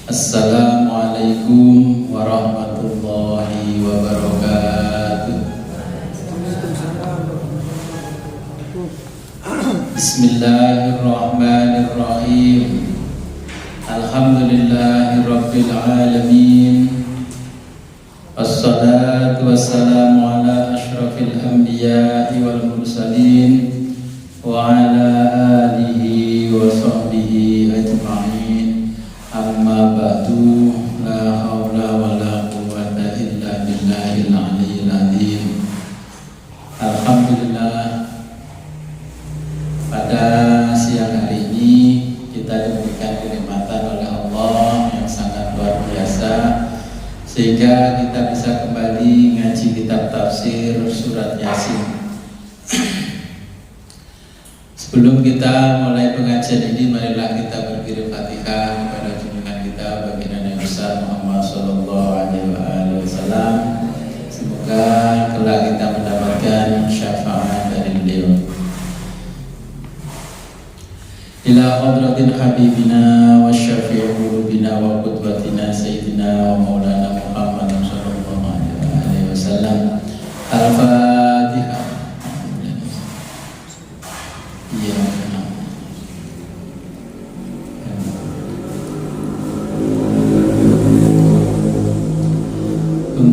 Assalamualaikum warahmatullahi wabarakatuh. Bismillahirrahmanirrahim. Alhamdulillahirabbil alamin. Wassalatu wassalamu ala asyrafil anbiya'i wal mursalin wa ala alihi wa sahbihi ajma'in. Amma ba'du, la haula wa la quwwata illa billahil aliyyil azim. Alhamdulillah, pada siang hari ini kita diberikan kenikmatan oleh Allah yang sangat luar biasa, sehingga kita bisa kembali ngaji kitab tafsir surat Yasin. Sebelum kita mulai pengajian ini, marilah kita berkirim Fatihah kepada junjungan kita baginda Nabi besar Muhammad sallallahu alaihi wasallam. Semoga kelak kita mendapatkan syafaat dari beliau. Ila hadratin habibina wa syafi'i qulubina wa qudwatina sayyidina wa maulana Muhammad sallallahu alaihi wasallam. Al-Fatihah.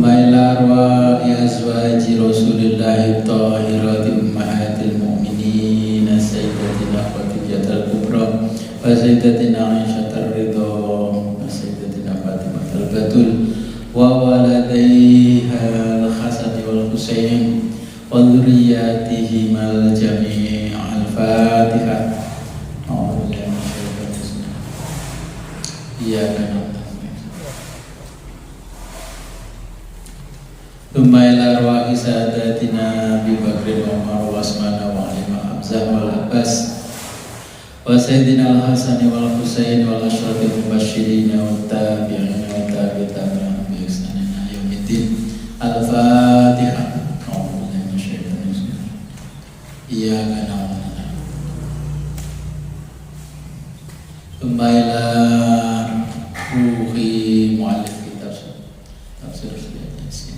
Ila arwahi azwaji Rasulillahi tahirati ummahatil mu'minin sayyidatina Khadijatul Kubra wa sayyidatina Aisyah ridha wa sayyidatina Fatimah batul wa waladaiha al-Hasan wal Husain wa dzurriyyatihim al-jami' al-Fatihah. Thumma ila arwahi sadatina Abi Bakr wa Umar wa Utsman wa Ali wa Hamzah wal Abbas wa sayyidina al-Hasan wal Husain wal asyrafil mubasysyirin wa tabi'in wa tabi'in bi ihsan ila yaumiddin. Al-Fatihah. A'udzu billahi minasyaitonir rajim. Iyyaka na'budu. Thumma ila ruhi mu'allif kitab tafsir Yasin.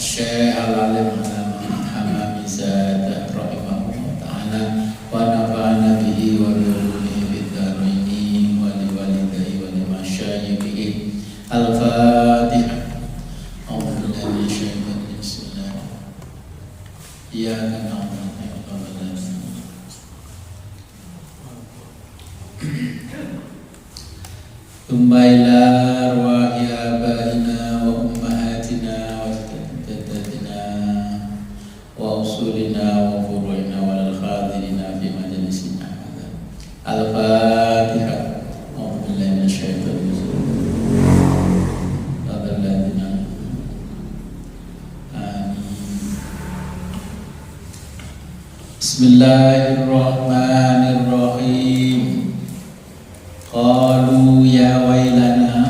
Syekh Al-Alim Hamami Zadah rahimahullah ta'ala wa nafa'ana bihi wa bi'ulumihi bid-daraini wa li walidayhi wa li masyayikhihi. Al-Fatihah. A'udzu billahi minasyaitonir rajim. Iyyaka na'budu wa iyyaka nasta'in. Tsumma ila arwahi abaina wa ummahatina wa usulina wa furu'ina wal khadirina fi majlisina hadza. Al-Fatihah. A'udzu billahi minasyaitonir rajim. Bismillahirrahmanirrahim. Qalu ya wailana.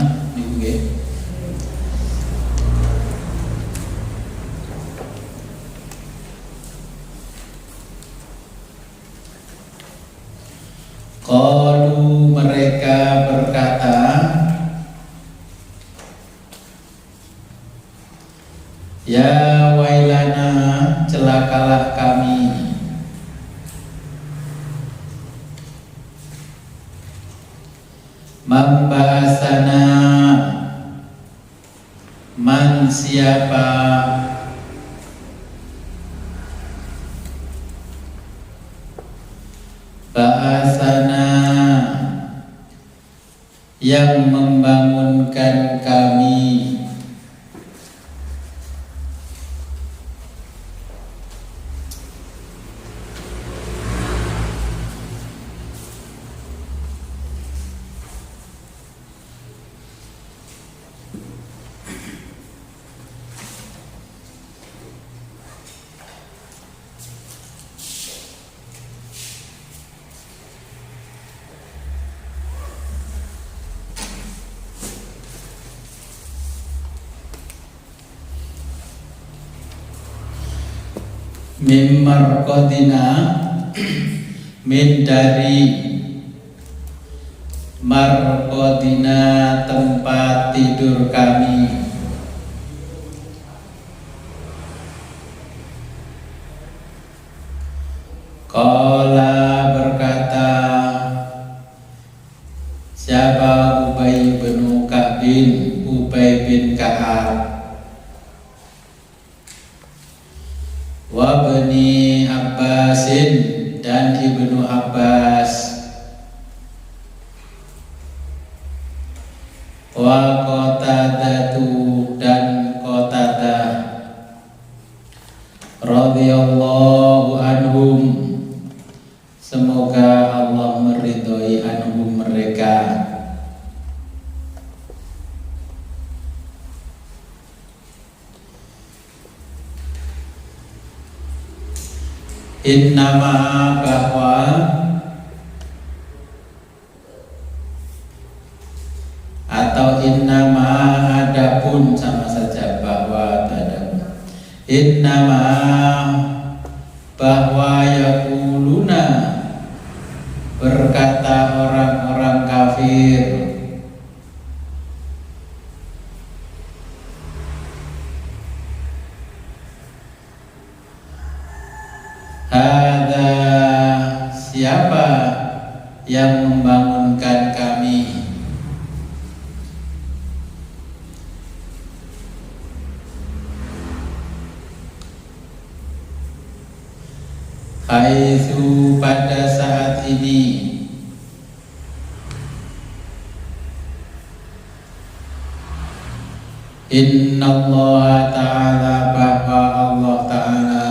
Qalu, mereka berkata, ya wailana, celakalah kami. Mambahasana, man siapa bahasana yang membangunkan kami. Mimmarqadina, min dari marqadina tempat tidur kami. Qala berkata siapa Ubay bin Ka'bin, Ubay bin Ka'ab, wa bani Abbasin dan ibnu Abbas, wa Qatadatu dan Qatadah, radhiyallahu anhum, semoga Allah meridhoi anhum mereka. Innama bahwa atau innama adapun sama saja, bahwa atau adapun. Innama bahwa yaquluna berkata orang-orang kafir, hadza siapa yang membangunkan kami, haitsu pada saat ini, innallaha ta'ala bahwa Allah ta'ala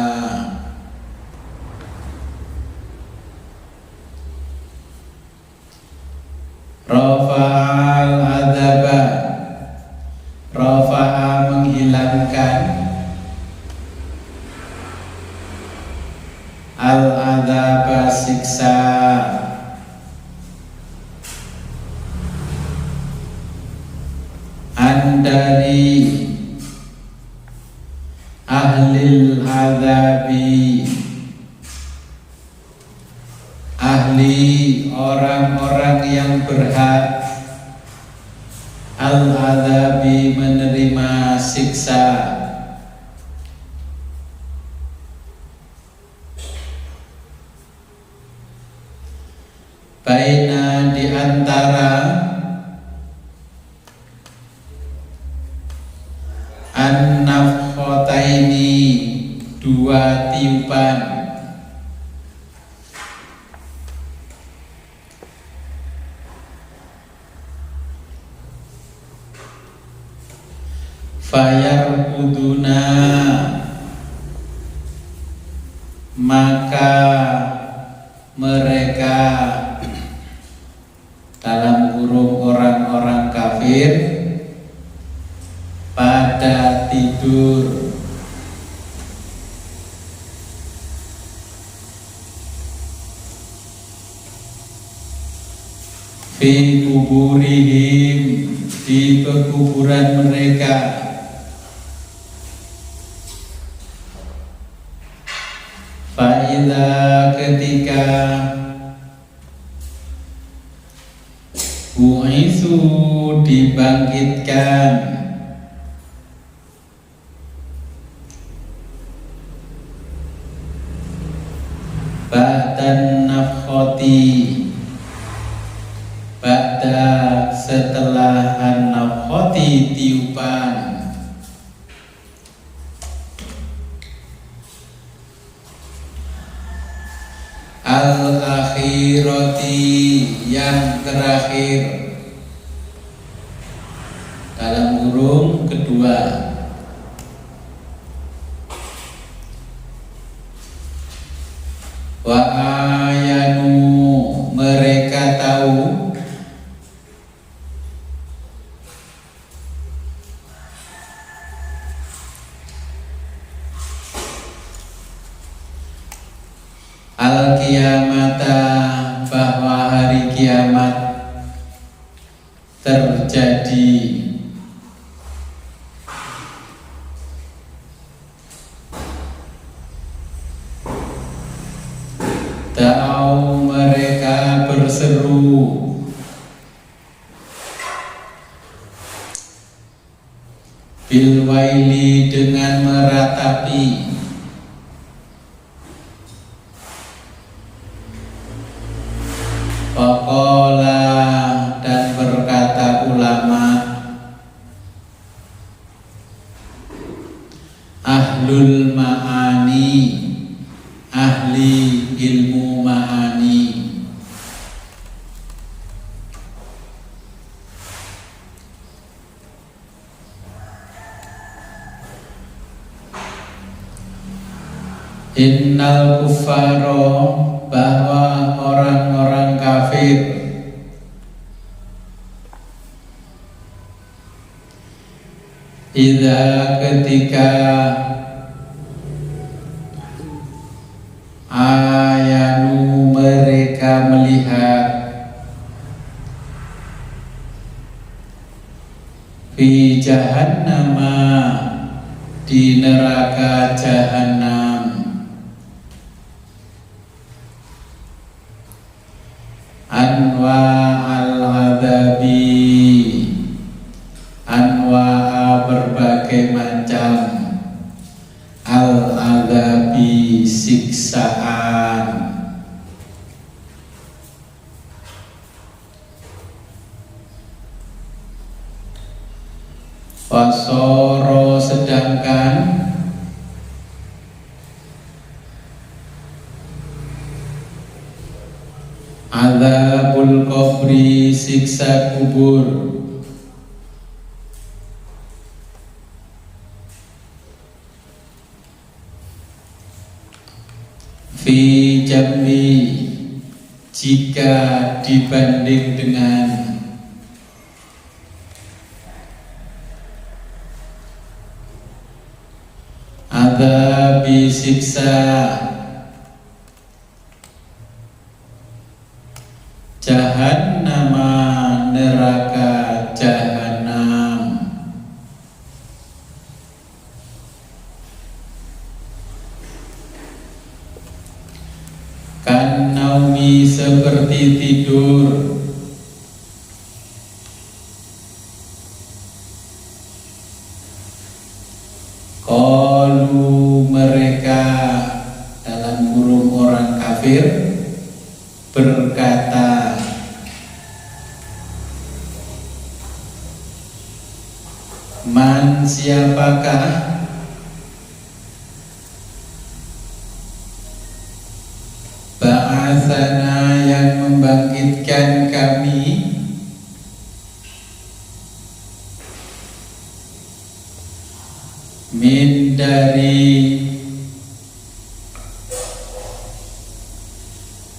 rafa'al adzaba, rafa'a menghilangkan, al adzaba siksa, dari ahlil adzabi, ahli orang-orang yang berhak al-adzabi menerima siksa, baina di antara an-nafkhataini dua tiupan, fayarquduna maka mereka dalam kurung orang-orang kafir pada tidur, fi kuburihim di pekuburan mereka, fa'ila ketika bu'isu dibangkitkan, ba'dan nafkhati ba'da setelah an-nafkhati tiupan, al-akhirati yang terakhir, dalam kurung kedua, wa ayanu mereka tahu, al-qiyamata bahwa hari kiamat terjadi, da'au mereka berseru, bilwaili dengan meratapi, waqala dan berkata ulama, ahlul ma'ani, ahli ilmu ma'ani. Innal kuffaro, bahwa orang-orang kafir, idza ketika ayanu mereka melihat, fi jahannama di neraka jahannam, anwa al-adabi, anwa berbagai macam, al-adabi siksaan, wasoro sedangkan azabul qabri siksa kubur, fi jambi jika dibanding dengan azabi siksa jahannama neraka jahannam, kan naumi seperti tidur, qalu mereka dalam kurung orang kafir berkata, man siapakah ba'atsana yang membangkitkan kami min dari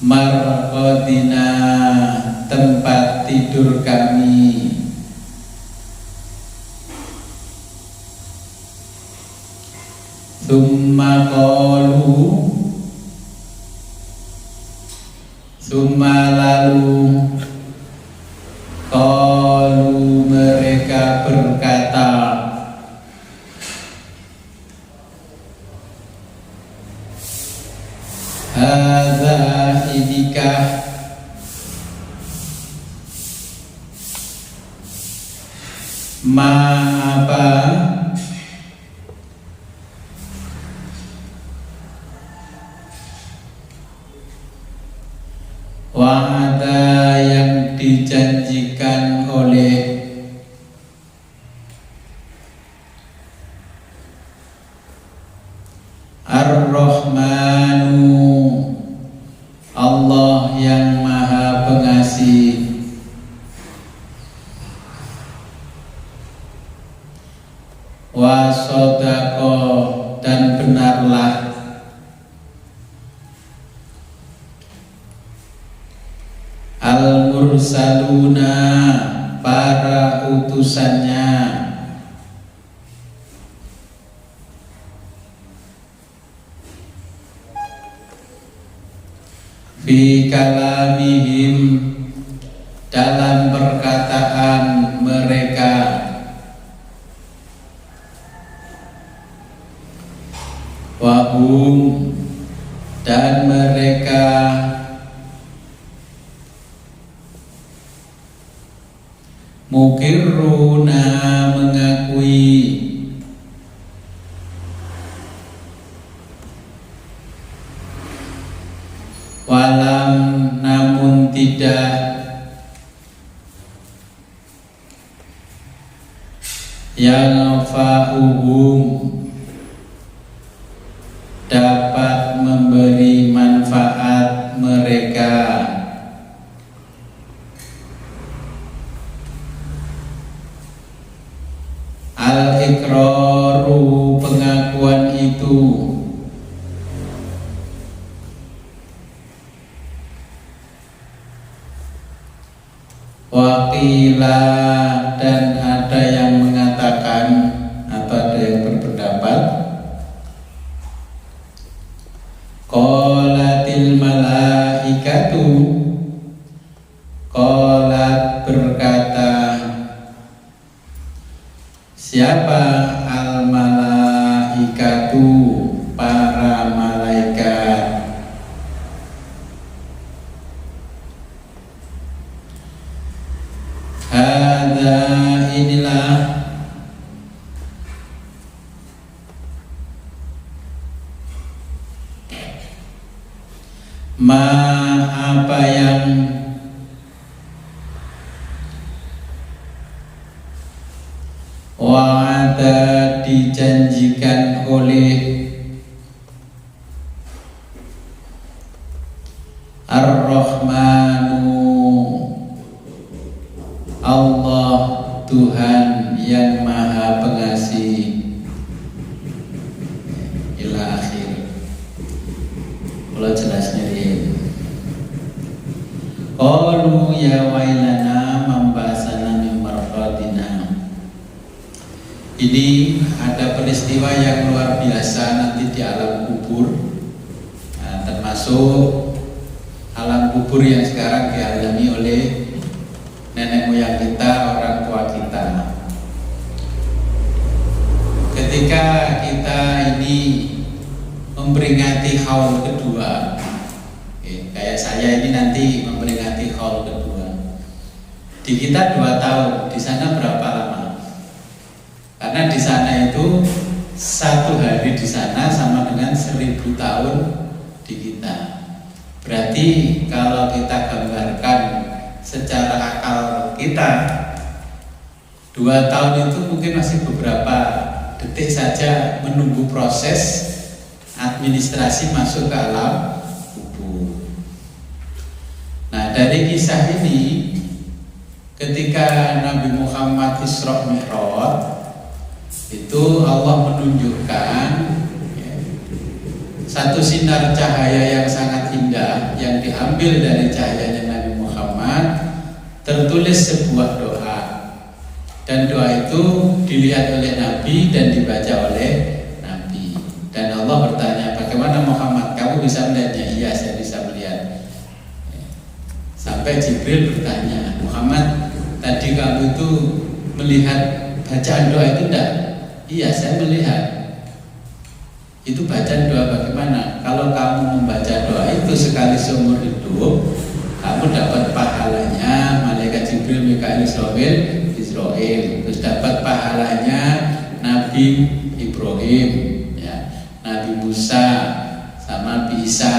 marqadina tempat tidur kami, summa qalu, summa lalu qalu mereka berkata, hadza idikah ma apa wa'ada yang dijanjikan oleh Ar-Rahmanu, Allah yang Maha Pengasih, wa sodaqo dan benarlah al-mursaluna para utusannya, fi kalamihim dalam perkataan mereka, wahum dan mereka mukirruna mengakui tidak yanfa'uhum dapat memberi manfaat mereka al-iqraru pengakuan itu waqila dan ada yang mengatakan atau ada yang berpendapat qalatil malaikatu qalat berkata siapa al malaikatu para malaikat hadza inilah ma apa yang wa'ada dijanjikan oleh Ar-Rahmanu Allah Tuhan yang Maha Pengasih ila akhir. Kalau jelasnya ini qalu ya wailana mambasana min marqadina. Ini ada peristiwa yang luar biasa nanti di alam kubur, nah, termasuk alam kubur yang sekarang dialami oleh nenek moyang kita, orang tua kita. Ketika kita ini memperingati haul kedua, kayak saya ini nanti memperingati haul kedua. Di kita 2 tahun, di sana berapa lama? Karena di sana itu 1 hari di sana sama dengan 1000 tahun di kita. Berarti kalau kita gambarkan secara akal kita 2 tahun itu mungkin masih beberapa detik saja menunggu proses administrasi masuk ke alam kubur. Nah, dari kisah ini ketika Nabi Muhammad Isra Mi'raj itu Allah menunjukkan satu sinar cahaya yang sangat indah yang diambil dari cahayanya Nabi Muhammad, tertulis sebuah doa, dan doa itu dilihat oleh Nabi dan dibaca oleh Nabi. Dan Allah bertanya, bagaimana Muhammad, kamu bisa melihatnya? Iya, saya bisa melihat. Sampai Jibril bertanya, Muhammad, tadi kamu itu melihat bacaan doa itu enggak? Iya, saya melihat. Itu bacaan doa bagaimana? Kalau kamu membaca doa itu sekali seumur hidup, kamu dapat pahalanya malaikat Jibril, Mikail, Israel. Terus dapat pahalanya Nabi Ibrahim, ya, Nabi Musa, sama Nabi Isa,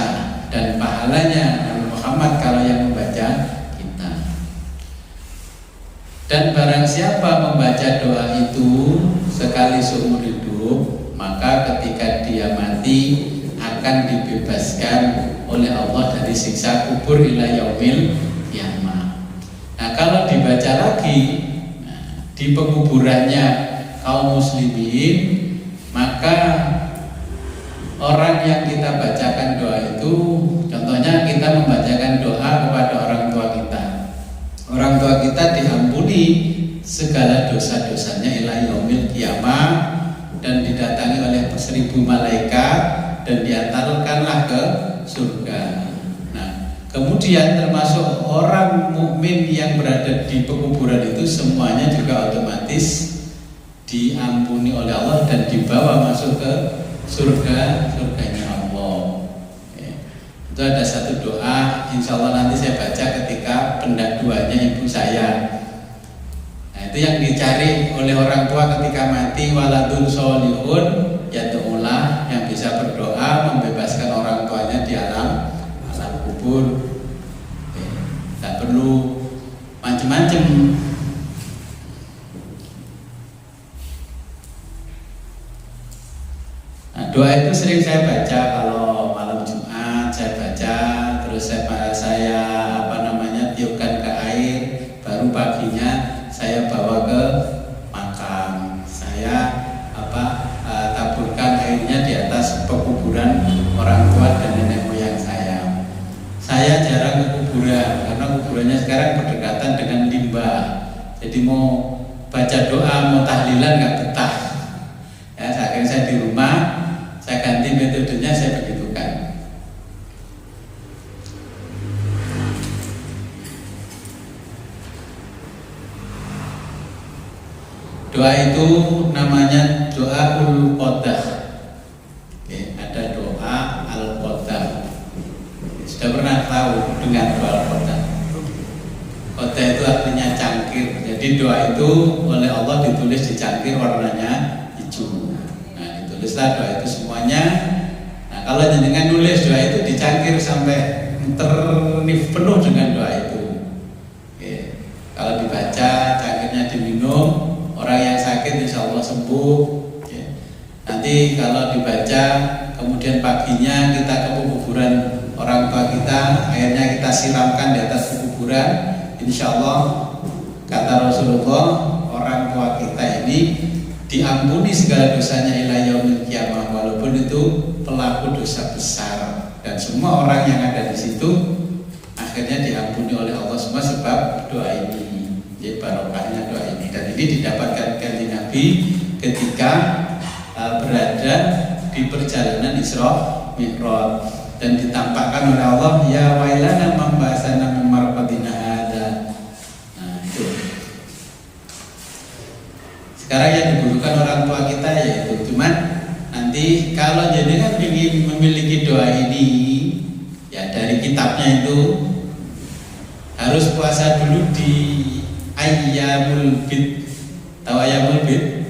dan pahalanya Nabi Muhammad kalau yang membaca kita. Dan barang siapa membaca doa itu sekali seumur hidup, maka ketika dia mati akan dibebaskan oleh Allah dari siksa kubur ila yaumil qiyamah. Nah, kalau dibaca lagi di penguburannya kaum muslimin, maka orang yang kita bacakan doa itu, contohnya kita membacakan doa kepada orang tua kita. Orang tua kita diampuni segala dosa-dosanya ila yaumil qiyamah dan didatangi oleh 1000 malaikat dan diantarkanlah ke surga. Nah, kemudian termasuk orang mukmin yang berada di pekuburan itu semuanya juga otomatis diampuni oleh Allah dan dibawa masuk ke surganya Allah. Itu ada satu doa, insya Allah nanti saya baca ketika pendaduannya ibu saya. Nah, itu yang dicari oleh orang tua ketika mati, waladun sholihun yad'ulah, yang bisa berdoa membebaskan orang tuanya di alam kubur. nggak perlu macem-macem. Nah, doa itu sering saya baca kalau malam Jumat, saya baca, terus saya tiupkan ke air, baru paginya saya bawa ke makam, saya taburkan airnya di atas pekuburan orang tua dan nenek moyang saya. Saya jarang ke kuburan karena kuburannya sekarang berdekatan dengan limbah, jadi mau baca doa, mau tahlilan nggak betah. Ya, akhirnya saya di rumah, saya ganti metodenya, saya begitukan. Doa itu namanya doa ul-qodah. Ada doa al-qodah. Sudah pernah tahu dengan doa al-qodah? Qodah itu artinya cangkir. Jadi doa itu oleh Allah ditulis di cangkir warnanya hijau. Nah, ditulislah doa itu semuanya. Nah, kalau jenengan nulis doa itu di cangkir sampai penuh dengan doa itu. Kalau dibaca, cangkirnya diminum, orang yang sakit insya Allah sembuh. Nanti kalau dibaca, kemudian paginya kita ke kuburan orang tua kita, akhirnya kita siramkan di atas kuburan, insya Allah kata Rasulullah, orang tua kita ini diampuni segala dosanya ila yaumil qiyamah, walaupun itu pelaku dosa besar. Dan semua orang yang ada di situ akhirnya diampuni oleh Allah semua sebab doa ini. Jadi barokahnya doa ini, dan ini didapatkan dari Nabi ketika berada di perjalanan Isra Mi'raj dan ditampakkan oleh Allah, ya wailana mambasana min marqadina hada. Nah, itu. Sekarang yang dibutuhkan orang tua kita yaitu, cuman nanti kalau jenengan ingin memiliki doa ini, ya dari kitabnya itu harus puasa dulu di Ayyamul Bid. Tahu Ayyamul Bid?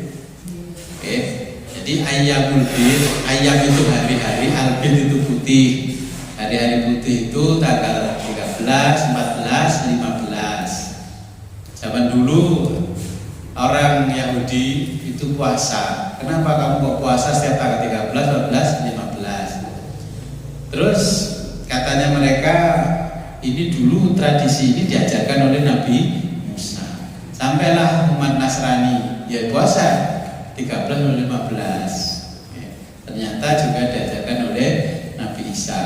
Jadi Ayyamul Bid, Ayyam itu hari-hari, Al-Bid itu putih. Hari-hari putih itu tanggal 13, 14, 15. Zaman dulu orang Yahudi itu puasa. Kenapa kamu kok puasa setiap tanggal 13, 14, 15? Terus katanya mereka, ini dulu tradisi ini diajarkan oleh Nabi Musa. Sampailah umat Nasrani, ya puasa 13 atau 15. Ternyata juga diajarkan oleh Nabi Isa.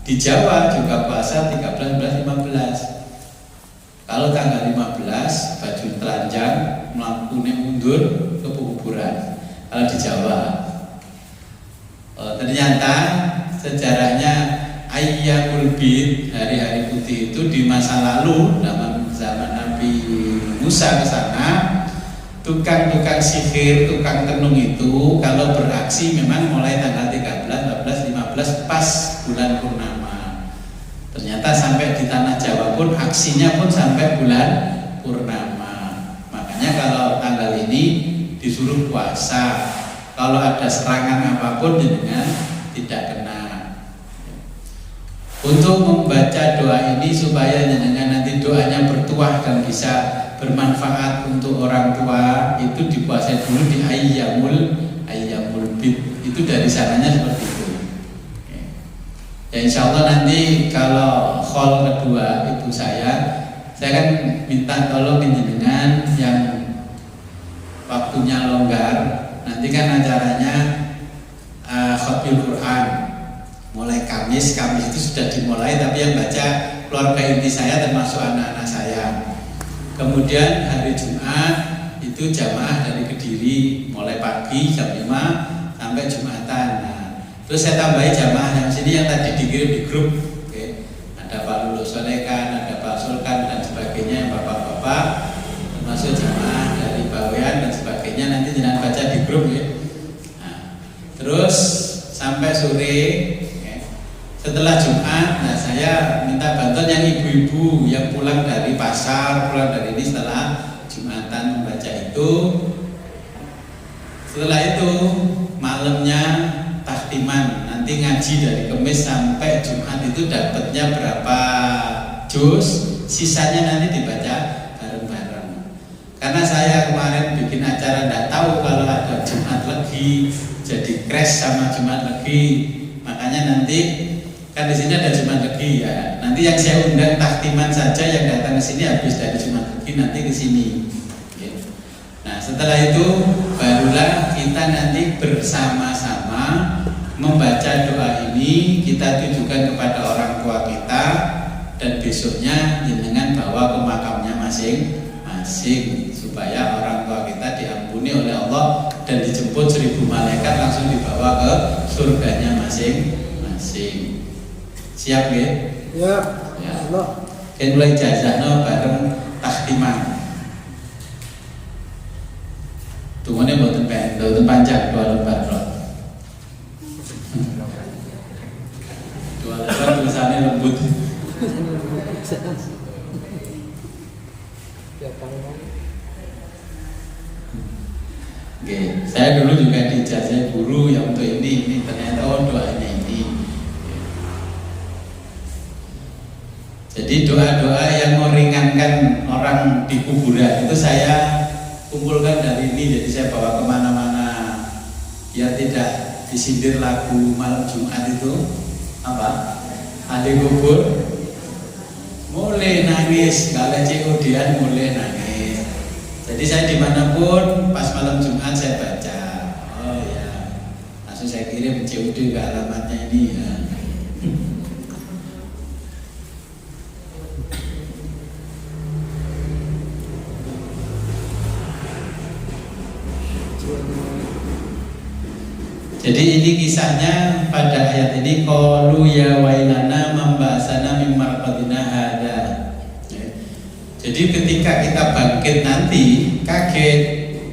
Di Jawa juga puasa 13, 14, 15. Kalau tanggal 15 baju telanjang, melakukan mundur ke kuburan. Kalau di Jawa, ternyata sejarahnya Ayyamul Bid, hari-hari putih itu di masa lalu, zaman Nabi Musa ke sana, tukang-tukang sihir, tukang tenung itu kalau beraksi memang mulai tanggal 13, 14, 15 pas bulan purnama. Ternyata sampai di tanah Jawa pun aksinya pun sampai bulan purnama. Makanya kalau tanggal ini disuruh puasa. Kalau ada serangan apapun dengan tidak kena. Untuk membaca doa ini supaya jenengan nanti doanya bertuah dan bisa bermanfaat untuk orang tua, itu dipuasai dulu di Ayyamul Bid. Itu dari sananya seperti itu. Ya insya Allah nanti kalau khol kedua ibu saya kan minta tolong jenengan yang waktunya longgar. Nanti kan acaranya khatmul Quran mulai Kamis itu sudah dimulai, tapi yang baca keluarga inti saya termasuk anak-anak saya. Kemudian hari Jumat itu jamaah dari Kediri mulai pagi jam 5 sampai Jumatan. Nah, terus saya tambahi jamaah yang sini yang tadi dikirim di grup. Ada Pak Lulu Solekan, ada Pak Sulkan dan sebagainya, yang bapak-bapak, termasuk jamaah dari Bawean dan sebagainya, nanti jangan baca di grup ya. Nah, terus sampai sore setelah Jumat, nah saya minta bantuan yang ibu-ibu yang pulang dari pasar, pulang dari ini setelah Jumatan membaca itu. Setelah itu malamnya tahtiman, nanti ngaji dari Kamis sampai Jumat itu dapatnya berapa juz, sisanya nanti dibaca bareng-bareng. Karena saya kemarin bikin acara tidak tahu kalau ada Jumat Legi, jadi crash sama Jumat Legi. Makanya nanti kan di sini ada Jumat Legi ya. Nanti yang saya undang taktiman saja yang datang ke sini habis dari Jumat Legi nanti ke sini. Nah, setelah itu barulah kita nanti bersama-sama membaca doa ini, kita tujukan kepada orang tua kita, dan besoknya jenengan bawa ke makamnya masing-masing supaya orang tua kita diampuni oleh Allah dan dijemput 1000 malaikat langsung dibawa ke surganya masing-masing. Siap ya? Ya. Kan mulai jazahno bareng takhtiman. Tunggunya mboten panjang 2 lembar loh. 2 lembar tulisannya lembut. Oke, saya dulu juga dijazah guru yang untuk ini ternyata doanya ini. Jadi doa-doa yang meringankan orang di kuburan itu saya kumpulkan dari ini, jadi saya bawa kemana-mana biar tidak disindir lagu malam Jumat itu apa? Ahli kubur mulai nangis, kalau COD-an mulai nangis. Jadi saya dimanapun pas malam Jumat saya baca, oh ya, langsung saya kirim COD ke alamatnya ini ya. Jadi ini kisahnya pada ayat ini, qalu ya wailana mambasana mim marqadina hada. Jadi ketika kita bangkit nanti kaget.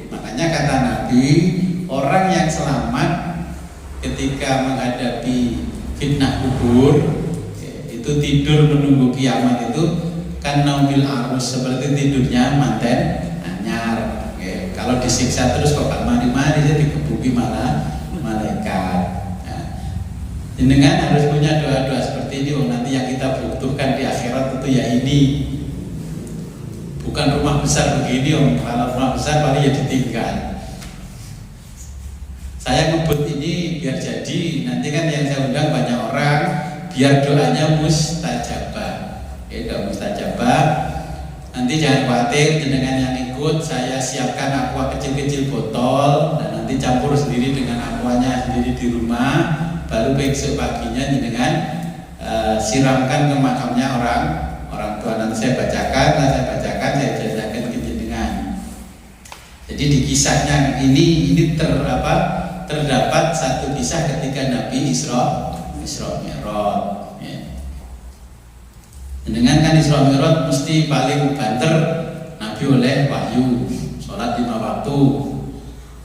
Makanya kata Nabi, orang yang selamat ketika menghadapi fitnah kubur itu tidur menunggu kiamat itu kan naumil arus, seperti tidurnya manten anyar. Kalau disiksa terus kok gak mari-mari jadi dikebuki malah malaikat. Jenengan harus punya doa-doa seperti ini. Oh, nanti yang kita butuhkan di akhirat itu ya ini. Bukan rumah besar begini, om. Kalau rumah besar paling ya ditinggal. Saya ngebut ini biar jadi. Nanti kan yang saya undang banyak orang, biar doanya mustajabah. Doa mustajabah. Nanti jangan khawatir, jenengan yang ikut saya siapkan aqua kecil-kecil botol dan nanti campur sendiri dengan aquanya sendiri di rumah. Baru besok paginya jenengan siramkan ke makamnya orang tua. Nanti saya bacakan, saya jelaskan ke jenengan. Jadi di kisahnya ini terdapat satu kisah ketika Nabi Isra Mi'raj. Dengan kan Isra Mi'raj mesti paling banter Nabi oleh wahyu, sholat 5 waktu,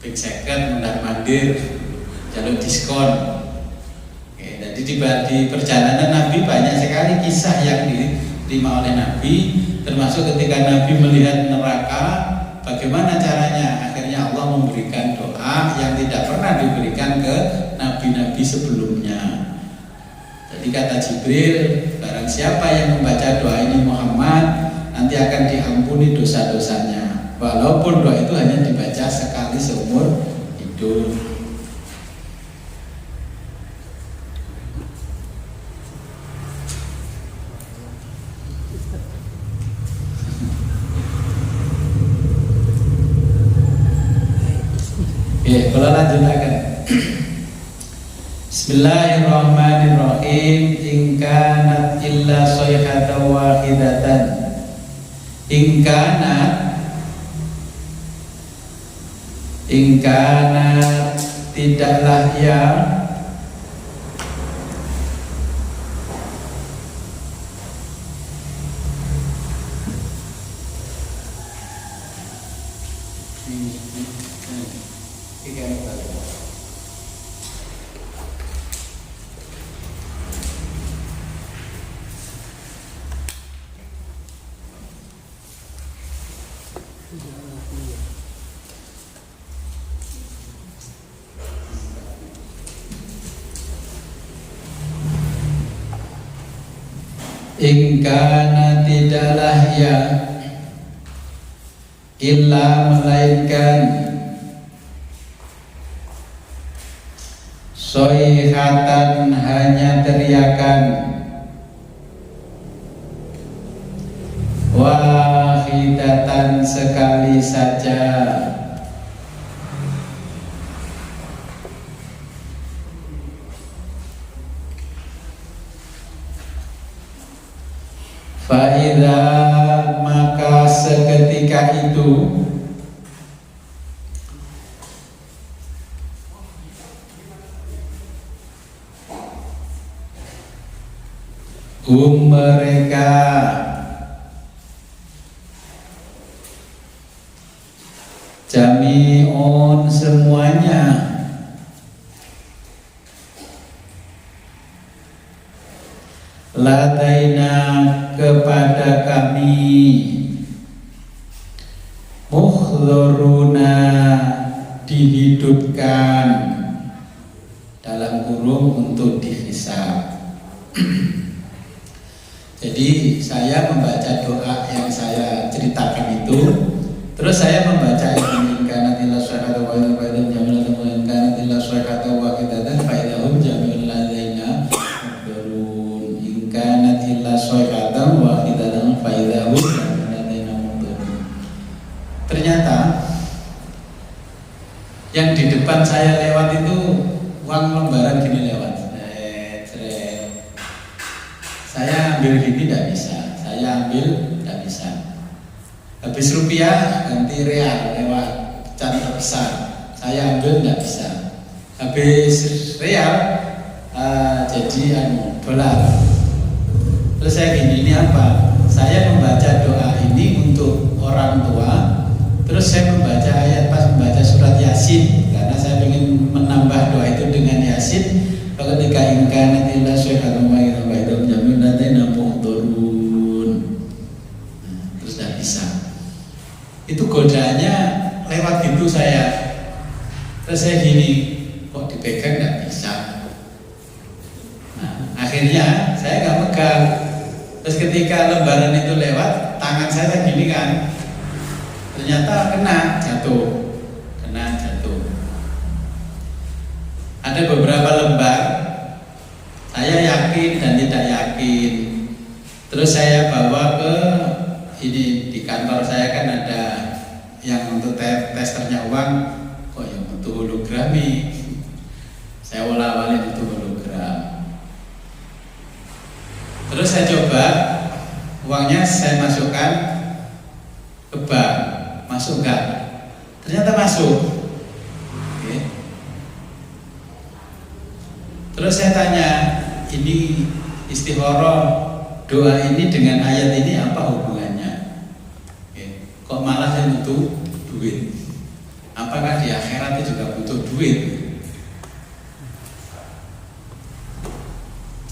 big second, mundar mandir, jalur diskon. Jadi di perjalanan Nabi banyak sekali kisah yang diterima oleh Nabi, termasuk ketika Nabi melihat neraka, bagaimana caranya? Akhirnya Allah memberikan doa yang tidak pernah diberikan ke nabi-nabi sebelumnya. Jadi kata Jibril, barang siapa yang membaca doa ini Muhammad, nanti akan diampuni dosa-dosanya. Walaupun doa itu hanya dibaca sekali seumur hidup. Oke, kalau lanjutkan. Bismillahirrahmanirrahim. In kanat illa sayhatan wahidatan. In kanat tidaklah ya Ingkana tidaklah ya illa melainkan soihatan hanya teriakan wahidatan sekali saja fa'idha maka seketika itu mereka jami'un semuanya ladaina kepada kami muhdharuna dihidupkan dalam kurung untuk dihisab. Jadi saya membaca doa yang saya ceritakan itu, terus saya membaca ingkanatillah syahada wa ibadah jamilatan wa ingkanatillah syahada wa qidatan faidahum jamil ladaina muhdharun ingkanatillah syahada wa qidatan faidahum jamil ladaina muhdharun. Ternyata yang di depan saya lewat itu uang lembaran gini lewat. Saya ambil gini tidak bisa, saya ambil tidak bisa. Habis rupiah ganti real lewat pecahan besar, saya ambil tidak bisa. Habis real jadi dolar. Terus saya gini, ini apa? Saya membaca doa ini untuk orang tua. Terus saya membaca ayat pas membaca surat Yasin karena saya ingin menambah doa itu dengan Yasin. Ketika ingkanatillah syahada wa ibadah jamil ladaina muhdharun. Terus tidak bisa. Itu godaannya lewat gitu saya. Terus saya gini, kok dipegang tidak bisa. Nah, akhirnya saya nggak pegang. Terus ketika lembaran itu lewat, tangan saya gini kan, ternyata kena jatuh. Ada beberapa lembar, saya yakin dan tidak yakin. Terus saya bawa ke ini di kantor saya kan ada yang untuk testernya uang, kok yang butuh hologrami. Saya awal-awalnya butuh hologram. Terus saya coba uangnya saya masukkan ke bank, masuk nggak? Ternyata masuk. Terus saya tanya, ini istikharah doa ini dengan ayat ini apa hubungannya? Kok malah saya butuh duit? Apakah di akhirat itu juga butuh duit?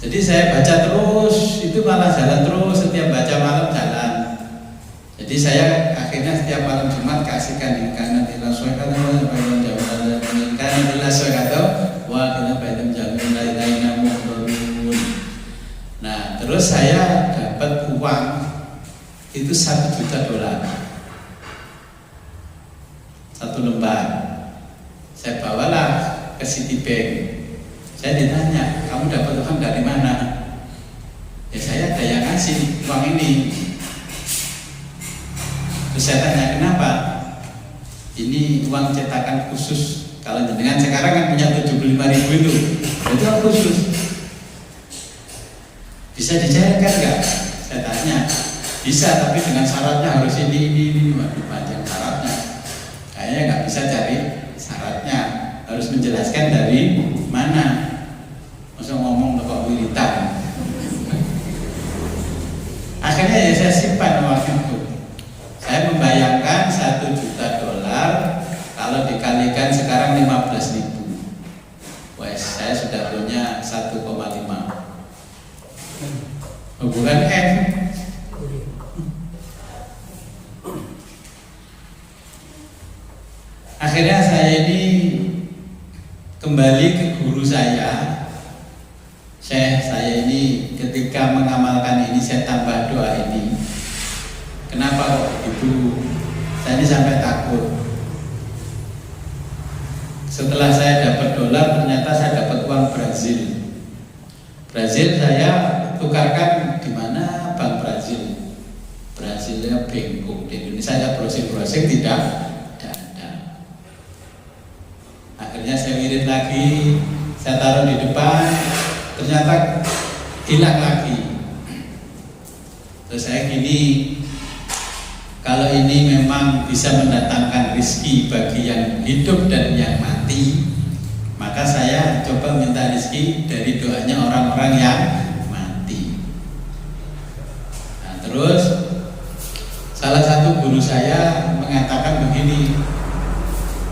Jadi saya baca terus, itu malah jalan terus, setiap baca malam jalan. Jadi saya akhirnya setiap malam Jumat kasihkan ingkanatillah syahada wa ibadah jamil ingkanatillah syahada wa ibadah jamil ladaina muhdharun. Nah, terus saya dapat uang itu $1 juta, 1 lembar. Saya bawalah ke Citibank. Saya ditanya, kamu dapat uang dari mana? Ya saya ada yang ngasih uang ini. Terus saya tanya, kenapa? Ini uang cetakan khusus. Kalau dengan sekarang kan punya 75.000 itu uang khusus. Bisa dicairkan nggak? Saya tanya. Bisa, tapi dengan syaratnya harus ini. Waduh, panjang syaratnya. Kayaknya nggak bisa cari syaratnya. Harus menjelaskan dari mana. Masa ngomong kok wiritan. Akhirnya ya saya simpan uang itu. Saya membayangkan $1 juta kalau dikalikan sekarang 15.000. Wes, saya sudah punya 1,5. Bukan M. Akhirnya saya ini kembali ke guru saya. Saya ini ketika ketika mengamalkan ini saya tambah doa ini. Kenapa kok begitu? Saya ini sampai takut. Setelah saya dapat dolar, ternyata saya dapat uang Brazil. Brazil saya tukarkan di mana? Bank Brazil. Brazilnya bengkok. Di Indonesia saya browsing-browsing tidak ada. Akhirnya saya wirid lagi, saya taruh di depan, ternyata hilang lagi. Terus saya gini, kalau ini memang bisa mendatangkan rezeki bagi yang hidup dan yang mati, maka saya coba minta rezeki dari doanya orang-orang yang mati. Nah, terus salah satu guru saya mengatakan begini,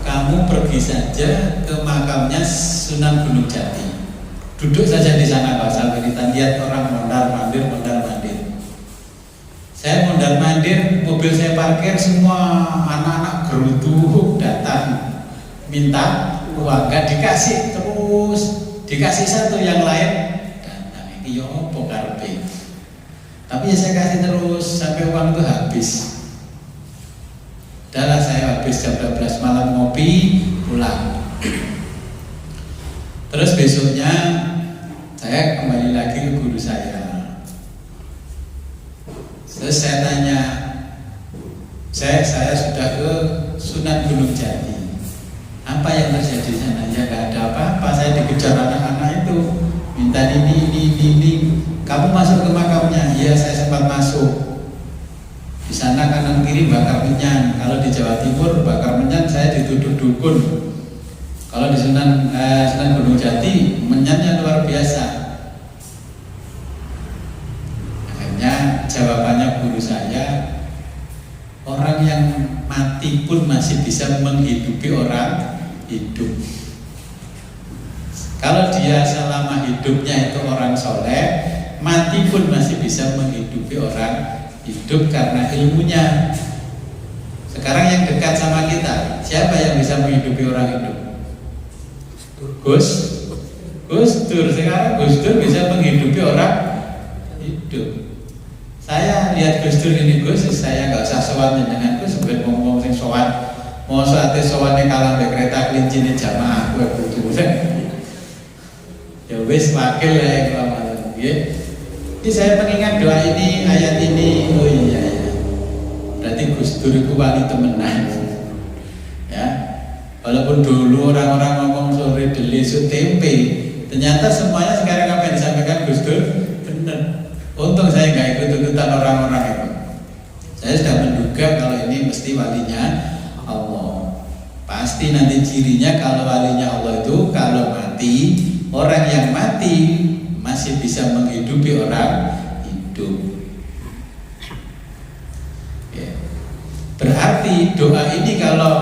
kamu pergi saja ke makamnya Sunan Gunung Jati, duduk saja di sana basal wiritan, lihat orang mondar-mandir. Saya mondar-mandir, mobil saya parkir, semua anak-anak gerutu datang minta uang, gak dikasih, terus dikasih satu, yang lain datang, ini yopo karpe. Tapi ya saya kasih terus sampai uang itu habis. Udahlah, saya habis jam 12 malam ngopi, pulang. Terus besoknya saya kembali lagi ke guru saya. Terus saya tanya, saya sudah ke Sunan Gunung Jati, apa yang terjadi di sana? Ya gak ada apa-apa, saya dikejar anak-anak itu, minta ini. Kamu masuk ke makamnya? Iya, saya sempat masuk. Di sana kanan kiri bakar menyan. Kalau di Jawa Timur bakar menyan saya dituduh dukun. Kalau di Sunan Gunung Jati menyannya luar biasa. Jawabannya guru saya, orang yang mati pun masih bisa menghidupi orang hidup. Kalau dia selama hidupnya itu orang soleh, mati pun masih bisa menghidupi orang hidup karena ilmunya. Sekarang yang dekat sama kita, siapa yang bisa menghidupi orang hidup? Gus Dur. Sekarang Gus Dur bisa menghidupi orang hidup. Saya lihat Gus Dur ini, Gus, saya nggak usah sowan dengan Gus, sebenarnya ngomong sing sowan, mau saatnya sowannya kalah dari kereta kelinci ini jamaah, gue butuh ya wis wakil ya kalau Jadi saya mengingat doa ini, ayat ini, oh iya ya, berarti Gus Dur itu wali temenan, ya. Walaupun dulu orang-orang ngomong sore deli tempe, ternyata semuanya sekarang apa yang disampaikan Gus Dur benar. Untung saya nggak ikut-ikutan orang-orang itu. Saya sudah menduga kalau ini mesti walinya Allah. Pasti nanti cirinya kalau walinya Allah itu kalau mati, orang yang mati masih bisa menghidupi orang hidup. Ya. Berarti doa ini kalau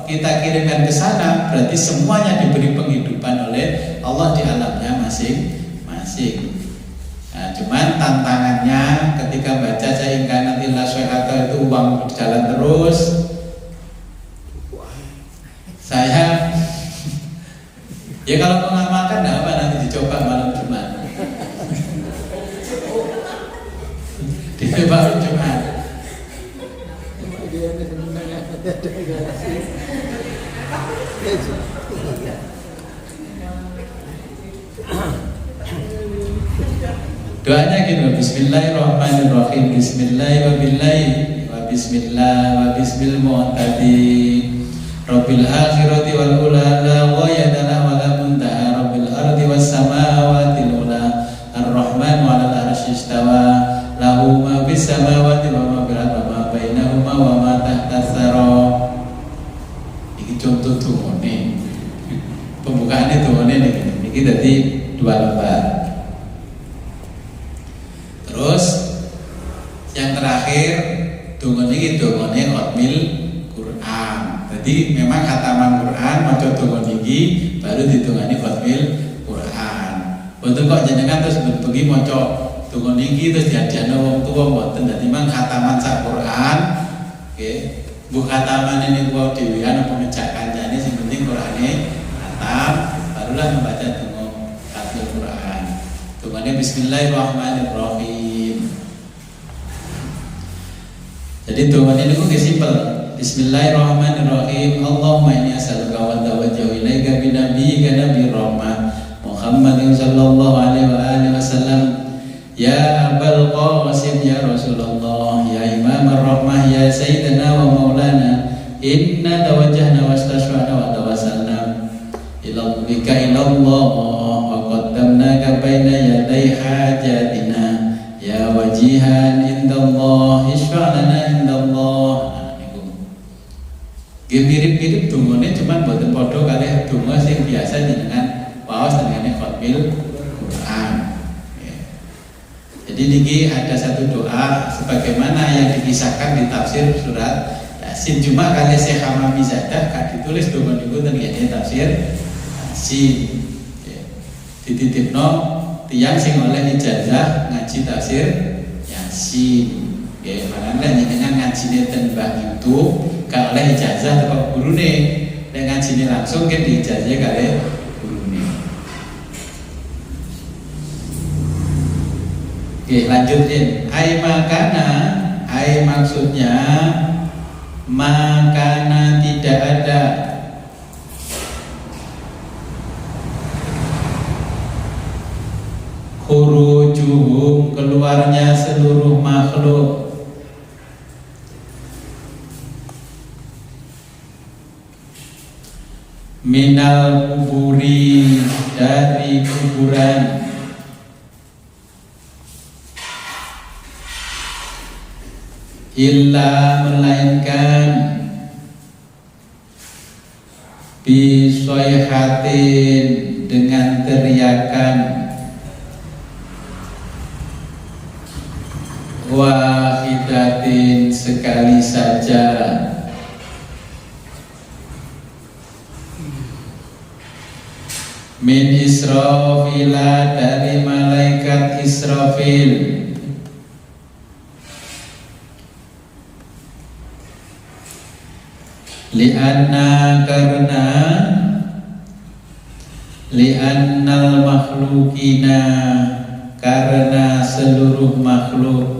kita kirimkan ke sana, berarti semuanya diberi penghidupan oleh Allah di alamnya masing-masing. Nah, cuman tantangannya ketika baca saya ingkana illa syai'ata itu uang berjalan terus. Saya ya kalau mengamalkan enggak apa, nanti dicoba malam Jumat. Dicoba malam Jumat. Doanya gitu, Bismillahirrahmanirrahim, Bismillahirrahmanirrahim, wa Bismillah wa Bismil mu'tadi, Rabbil akhirati wal ula la ghayatana wa la muntaha, Rabbil ardi was samawati ula, Ar-Rahman wa ala arsy istawa, lahu ma bis samawati wa ma bil ardi wa ma bainahuma wa ma tahta tsara. Iki contoh tuane. Pembukaane tuane niki dadi 2 lembar. Terus yang terakhir dongane iki dongane khatmil Quran. Jadi memang khataman Quran maca donga iki baru ditungani khatmil Quran. Mboten kok jenengan terus bengi maca donga niki terus diajakno wong tuwa mboten. Dadi memang khataman sak Quran. Nggih. Bu khataman ini kuwi dhewean apa ngejak kancane sing penting Qurane khatam barulah membaca donga khatmil Quran. Donga Dungane Bismillahirrahmanirrahim. Jadi dungane niku nggih simpel. Bismillahirrahmanirrahim. Allahumma inni as'aluka wa tawajjahu ilaika bi nabiyyika nabiyir rahmah Muhammadin sallallahu alaihi wa alihi wasallam. Ya Abul Qasim ya Rasulullah ya Imam ar-Rahmah ya Sayyidina wa Maulana inna tawajjahna wastashfa'na wa tawassalna ila bika ilallah wa qaddamnaka baina yaday hajatina ya wajihan indallah isfa'lana indallah. Mirip-mirip dungane cuman boten padha kalih donga sing biasa jenengan waos dengan khotmil Quran. Jadi niki ada satu doa sebagaimana yang dikisahkan di tafsir surat Yasin, cuma kali Syekh Hamami Zadah kan ditulis donga niku ten ngene tafsir Yasin. Dititipno tiyang sing oleh ijazah ngaji tafsir Yasin. Nggih, makane jenengan ngajine ten Mbah itu gak oleh ijazah teko gurune, nek ngajine langsung kan diijazah kali gurune. Oke, lanjutin. Ai makana, ai maksudnya makana tidak ada khurujuhum keluarnya seluruh makhluk minal kuburi dari kuburan illa melainkan bisoihatin dengan teriakan wahidatin sekali saja min Israfila dari malaikat Israfil li'anna karena li'annal makhlukina karena seluruh makhluk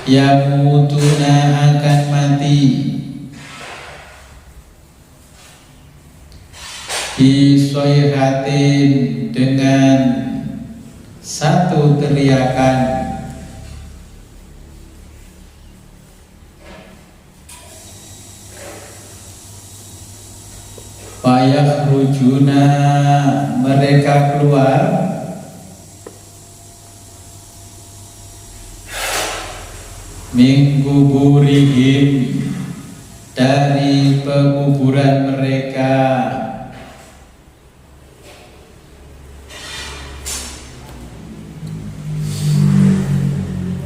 yamutuna akan mati bisoihatin dengan satu teriakan yakhrujuna mereka keluar min kuburihim dari pekuburan mereka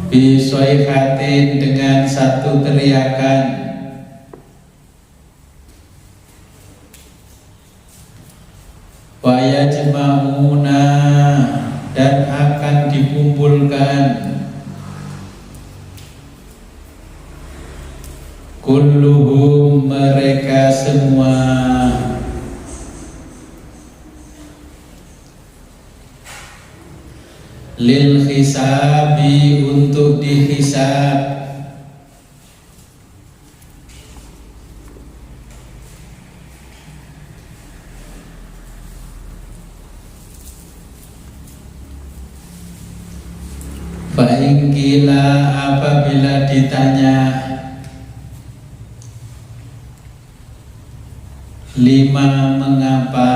bisoihatin dengan satu teriakan wayajma'una dan akan dikumpulkan kulluhum mereka semua lil hisabi untuk dihisab Fa'ingkila apabila ditanya lima mengapa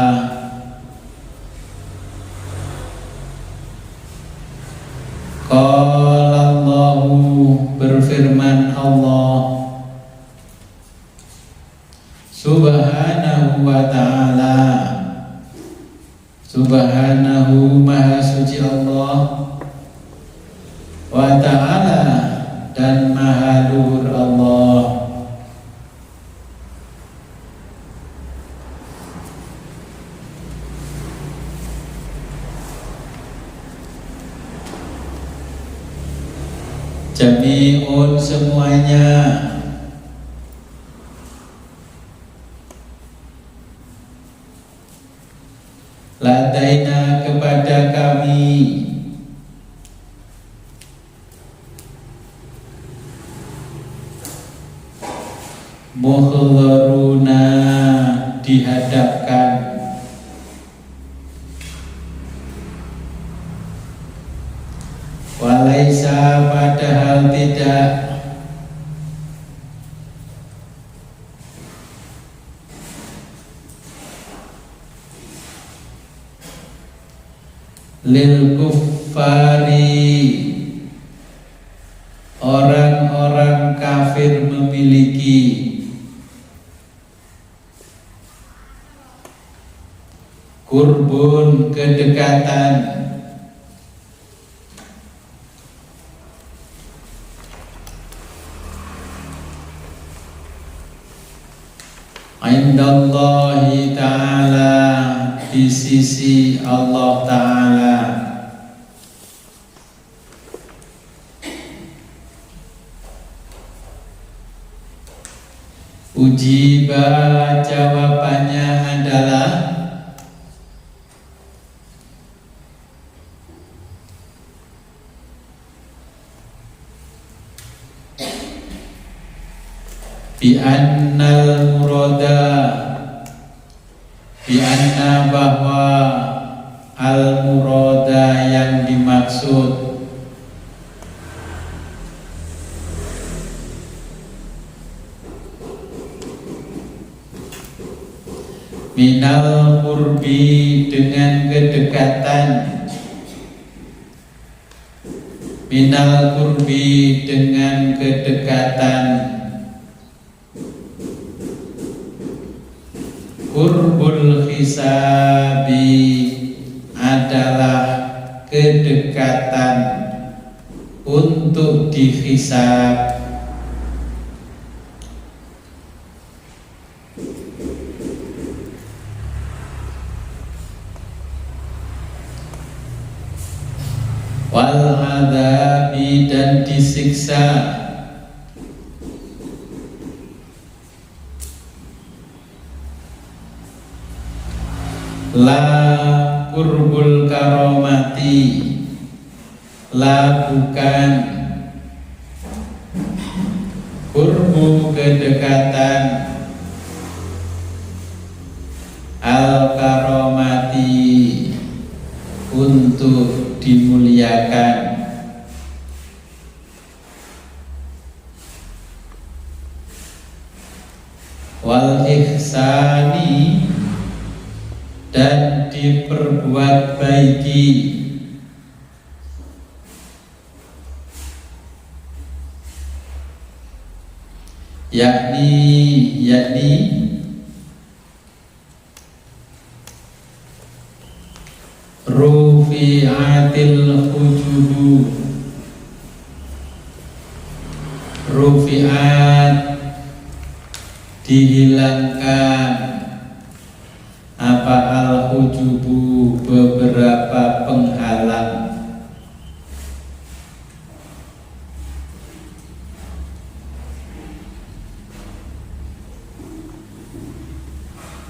Qala Allahu berfirman Allah Subhanahu wa ta'ala Subhanahu maha suci Allah wa ta'ala dan maha luhur Allah jami'un semuanya muhdharuna dihadapkan, walaisa padahal tidak, lil kuffari orang-orang kafir memiliki kurbun kedekatan, indallahi ta'ala di sisi Allah Ta'ala. Ujiba jawabannya adalah bi annal murada, bi anna bahwa al murada yang dimaksud minal qurbi dengan kedekatan, minal qurbi dengan kedekatan, qurbul hisabi adalah kedekatan untuk dihisab. Wal adabi dan disiksa, la qurbul karomati, la bukan qurbu kedekatan, al karomati untuk dimuliakan, wal ihsani dan diperbuat baiki, yakni rufi'atil hujubu, rufi'at dihilangkan apa al hujubu beberapa penghalang,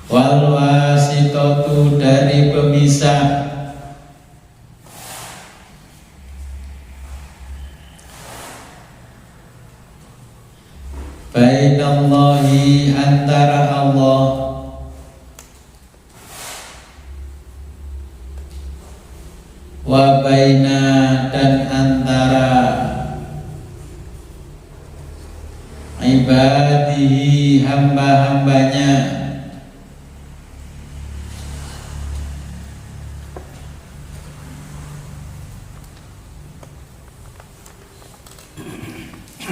wal wasitatu dari pemisah, bainallahi antara Allah wa baina dan antara ibadihi hamba-hambanya,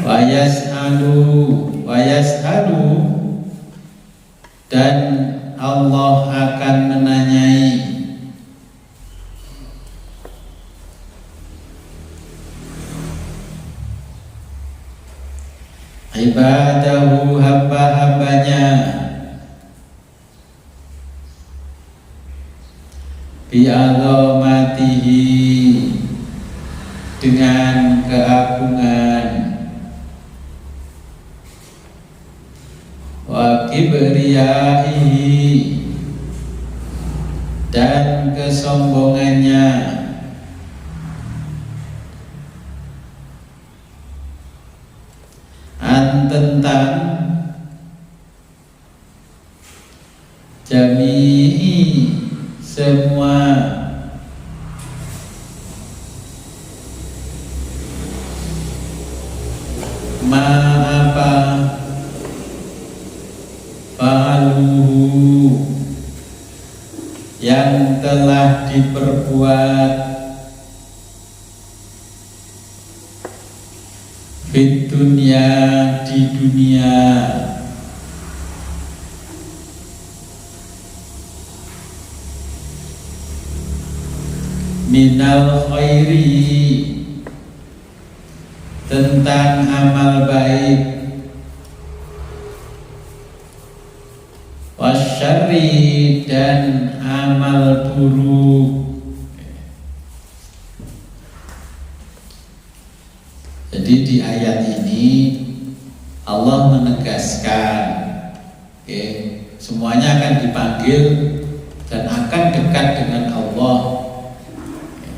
wayas'alu dan Allah akan menanyai, ibadahu hamba-hambanya, bi'azamatihi dengan keagungan, wa kibriyaihi dan kesombongannya, tentang semua apa fa'aluhu yang telah diperbuat di dunia minal khairi tentang amal baik wasyarri dan amal buruk. Jadi di ayat ini Allah menegaskan, semuanya akan dipanggil dan akan dekat dengan Allah.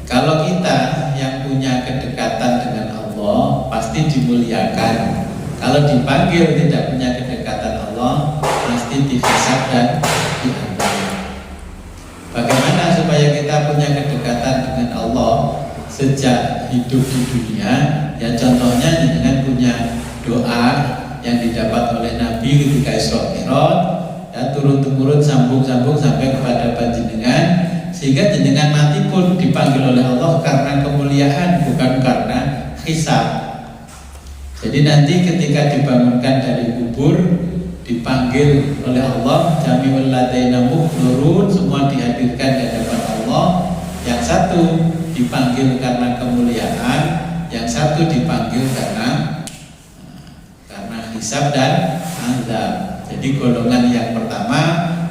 Kalau kita yang punya kedekatan dengan Allah pasti dimuliakan. Kalau dipanggil tidak punya kedekatan Allah pasti dihisab dan diadab. Bagaimana supaya kita punya kedekatan dengan Allah sejak hidup di dunia? Ya contohnya dengan punya doa yang didapat oleh Nabi ketika Isra Mi'raj, ya turun-temurun sambung-sambung sampai kepada panjenengan, sehingga jenengan mati pun dipanggil oleh Allah karena kemuliaan, bukan karena hisab. Jadi nanti ketika dibangunkan dari kubur dipanggil oleh Allah, jami'ul ladaina muhdurun, semua dihadirkan di hadapan Allah. Yang satu dipanggil karena kemuliaan, yang satu dipanggil karena hisab dan azab. Jadi golongan yang pertama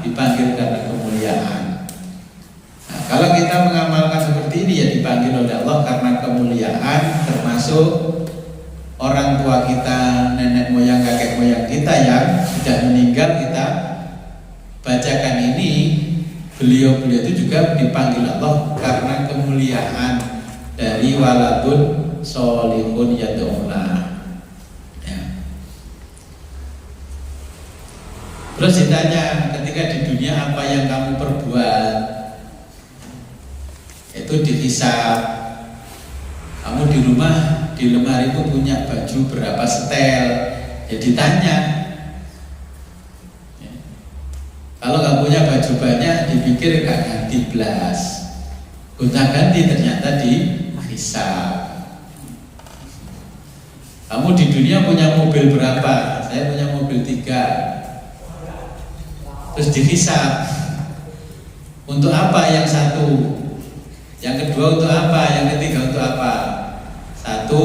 dipanggil karena kemuliaan. Nah, kalau kita mengamalkan seperti ini ya dipanggil oleh Allah karena kemuliaan, termasuk orang tua kita, nenek moyang, kakek moyang kita yang sudah meninggal, kita bacakan ini, beliau-beliau itu juga dipanggil Allah karena kemuliaan dari waladun sholihun yad'ulah. Terus ditanya, ketika di dunia apa yang kamu perbuat? Itu dihisab. Kamu di rumah, di lemari itu punya baju berapa setel? Ya ditanya. Kalau nggak punya baju banyak, dipikir gak ganti belas. Gonta-ganti ternyata dihisab. Kamu di dunia punya mobil berapa? Saya punya mobil 3. Terus dihisab. Untuk apa yang satu? Yang kedua untuk apa? Yang ketiga untuk apa? Satu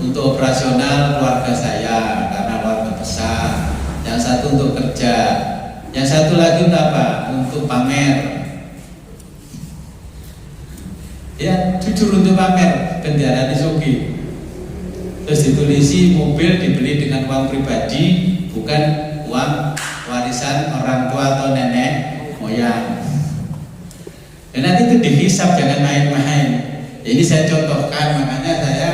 untuk operasional keluarga saya karena keluarga besar. Yang satu untuk kerja. Yang satu lagi untuk apa? Untuk pamer. Ya jujur untuk pamer. Kendaraan sugi. Terus ditulisi mobil dibeli dengan uang pribadi, bukan uang warisan orang tua atau nenek moyang. Dan nanti itu dihisab, jangan main-main. Ini saya contohkan, makanya saya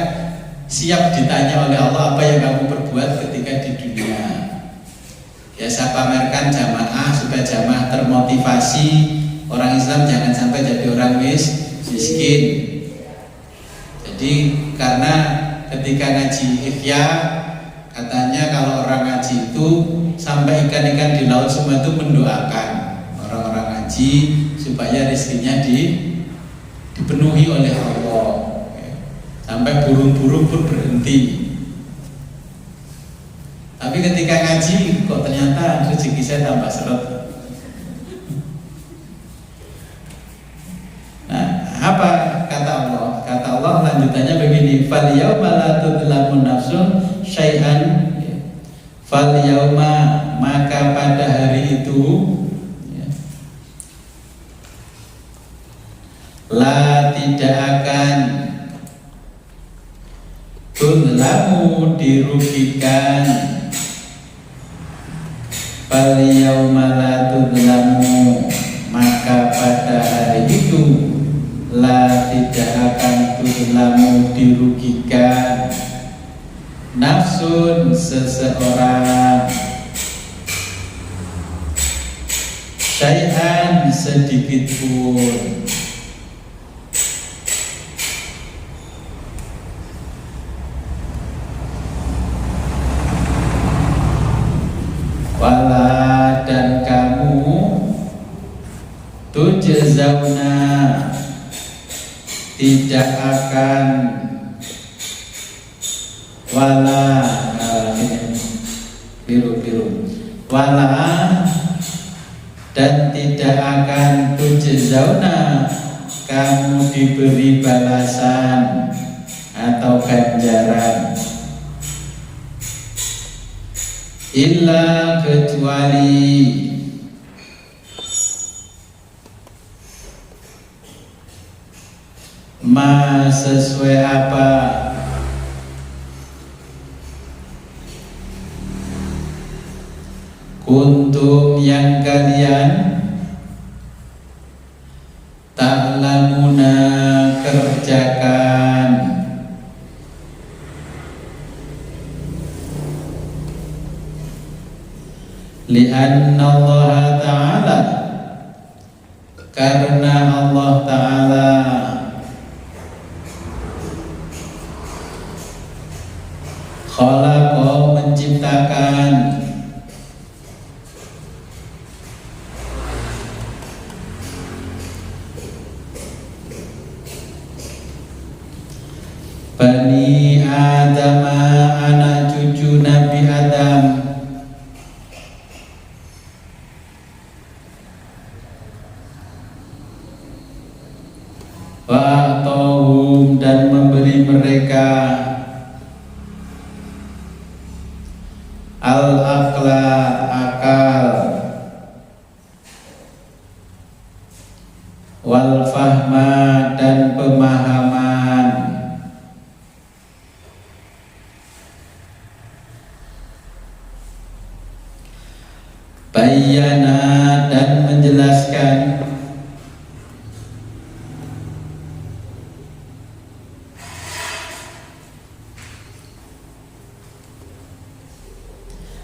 siap ditanya oleh Allah apa yang kamu perbuat ketika di dunia. Ya saya pamerkan jamaah supaya jamaah termotivasi. Orang Islam jangan sampai jadi orang miskin. Jadi karena ketika ngaji Ihya katanya kalau orang ngaji itu sampai ikan-ikan di laut semua itu mendoakan orang-orang ngaji supaya rezekinya dipenuhi oleh Allah. Sampai burung-burung pun berhenti. Tapi ketika ngaji kok ternyata rezeki saya tambah seret. Nah, apa kata Allah? Kata Allah lanjutannya begini, fal yauma la tudlamu nafsun syai'an. Fal yauma, maka pada hari itu la tidak akan tudlamu dirugikan. Fal yauma la tudlamu, maka pada hari itu la tidak akan tudlamu dirugikan nafsun seseorang syai'an sedikit pun. Wala dan kamu tujzauna tidak akan wala biru wala dan tidak akan tujzauna kamu diberi balasan atau ganjaran illa kecuali ma sesuai apa kuntum yang kalian ta'lamuna kerjakan li'anna Allah Ta'ala karena Allah Ta'ala khalaqa menciptakan Bani Adam anak cucu Nabi Adam wa'atohum dan memberi mereka al-aqla akal wal fahma dan pemahaman bayyana dan menjelaskan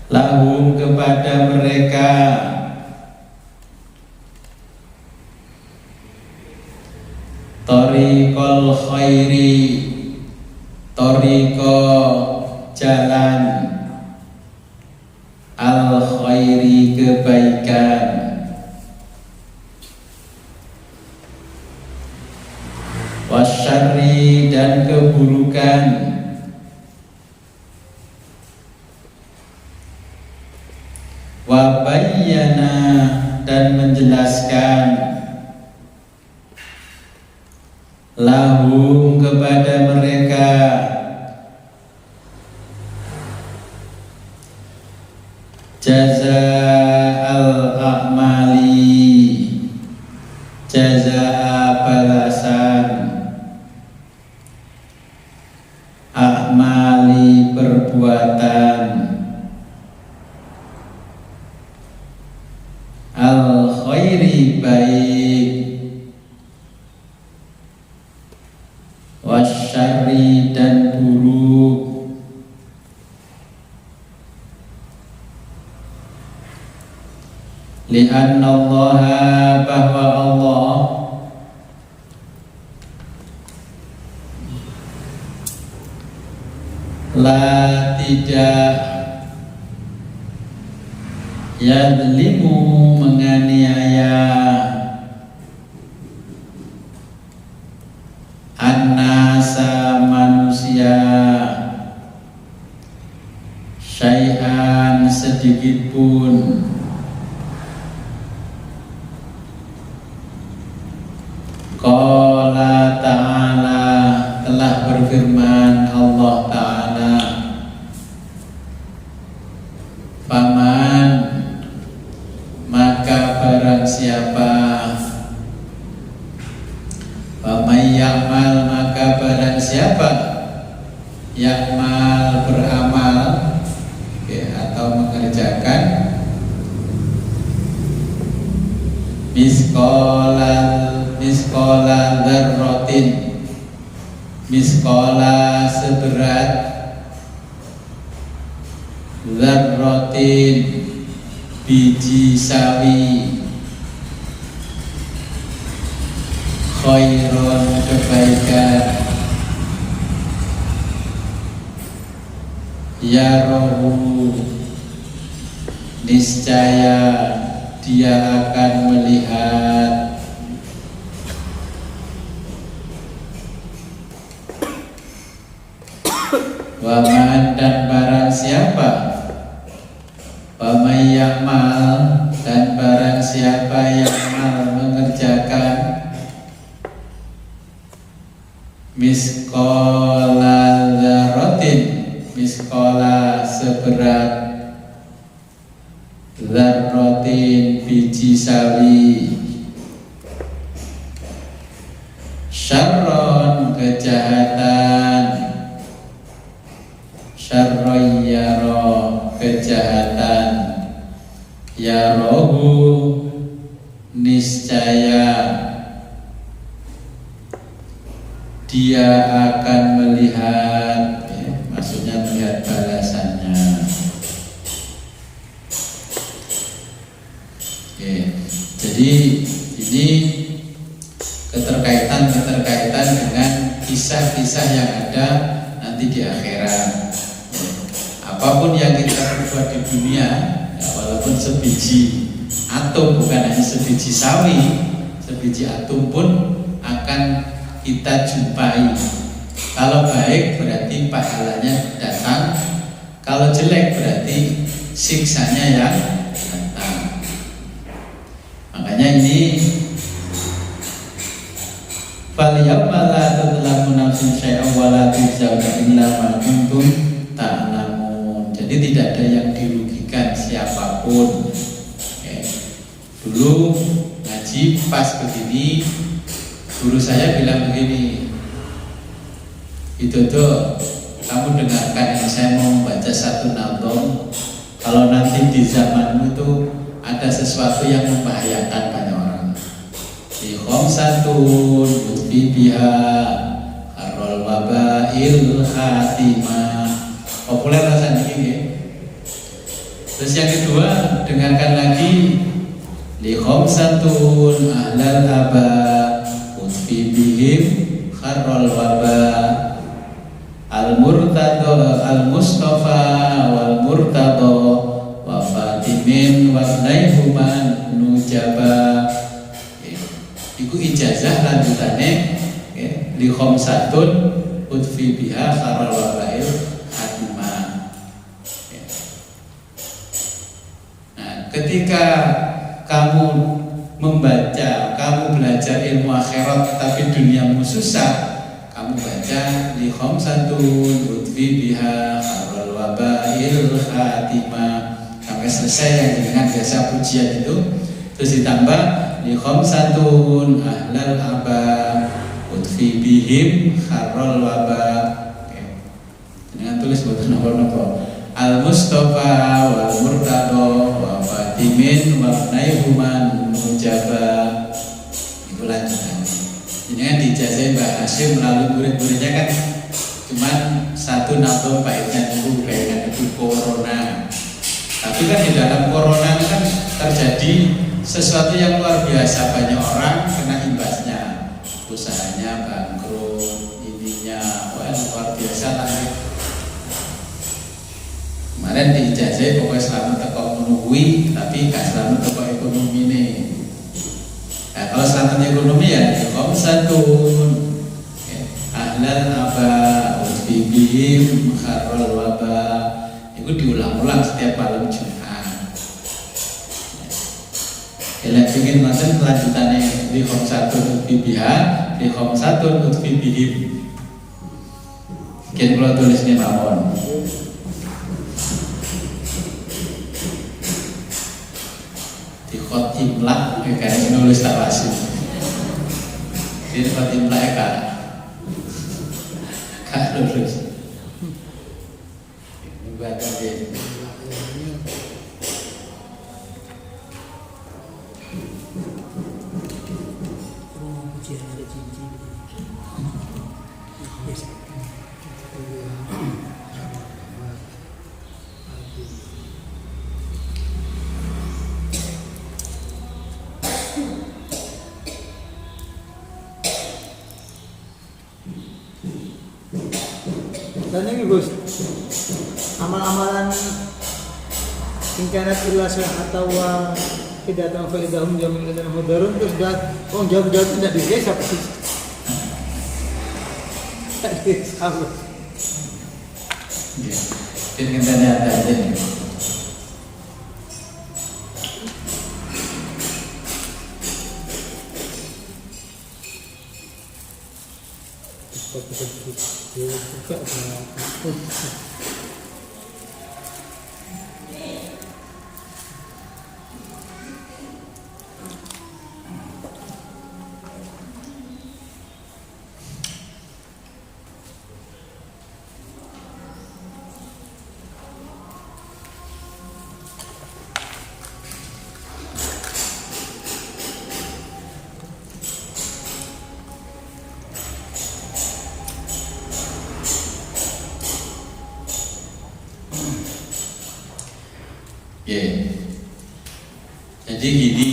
lahum kepada mereka tariqal khairi tariqa jalan al khairi kebaikan wasyarri dan keburukan wabayyana dan menjelaskan lahum kepada mereka jaza'al a'mali jaza'a balasan a'mali perbuatan al khairi baik wasyarri dan buruk li'anna Allah bahwa Allah la tidak yadlimu menganiaya an-nasa manusia syai'an sedikit pun qala ta'ala telah berfirman Allah Ta'ala faman maka barang siapa faman ya'mal maka barang siapa ya'mal beramal atau mengerjakan miskola dzarratin miskola seberat dzarratin biji sawi khairon kebaikan, yarahu niscaya dia akan melihat, waman dan barang siapa, waman ya'mal dan barang siapa yang mengerjakan miskola dzarratin, miskola seberat dzarratin biji sawi, syarron kejahatan, syarron yaro kejahatan, yarohu niscaya dia akan melihat, maksudnya melihat balasannya. Jadi ini keterkaitan dengan kisah-kisah yang ada nanti di akhirat. Apapun yang kita perbuat di dunia, ya walaupun sebiji atom, bukan hanya sebiji sawi, sebiji atom pun akan kita jumpai. Kalau baik berarti pahalanya datang, kalau jelek berarti siksanya yang datang. Makanya ini falyawma la tudlamu nafsun syai'an wa la tujzauna illa ma kuntum ta'lamun. Jadi tidak ada yang dirugikan siapapun. Dulu ngaji pas begini, guru saya bilang begini, itu tuh kamu dengarkan ini, saya mau membaca satu nazom. Kalau nanti di zamanmu itu ada sesuatu yang membahayakan banyak orang, di khamsatun yudfi biha arrol wabail khatimah, populer rasanya ini. Terus yang kedua, dengarkan lagi, li khamsatun ahlal aba utfi bihim kharrol waba al-murtado al-mustafa wal murtado wa fatimin wa naihuman nujaba. Iku ijazah lanjutannya, li khamsatun utfi biha kharrol wabail khatimah. Nah, ketika kamu membaca, kamu belajar ilmu akhirat tapi duniamu susah, kamu baca li khamsatun utfi biha kharrol wabail khatimah sampai selesai yang dengan biasa pujian itu. Terus ditambah li khamsatun ahlal aba utfi bihim kharrol waba. Dengan tulis buat nopo-nopo al mustafa wal murtado wa fatimin wa naihuman mujaba. Itu lanjutan. Ini kan dijazahi Mbak Hasyim melalui murid-muridnya kan cuman satu nazom baiknya itu kayak itu corona. Tapi kan di dalam corona kan terjadi sesuatu yang luar biasa, banyak orang kena imbasnya, usahanya bangkrut, ininya, wah luar biasa lagi. Kemarin diijazahi pokoknya selamat teko menungui, tapi gak selamat teko ekonomi nih. Nah, kalau selamat ekonomi ya khamsatun ahlal aba utfi bihim kharrol waba. Itu diulang-ulang setiap malam Jumat. Elek ingin nonton kelanjutannya di khamsatun utfi biha, di khamsatun utfi bihim. Mungkin kalau tulisnya mawon. Di khot imla, kayak nulis tak pasti. Di khot imla kak lulus. Baca dia. Dan ini Gus, amal-amalan ingkanat illa atau tidak tahu faidahum jamin dan mudarun terus dah jawab-jawab tidak dikasih apa sih? Tak sama. Jadi kita lihat aja nih. Jadi gini,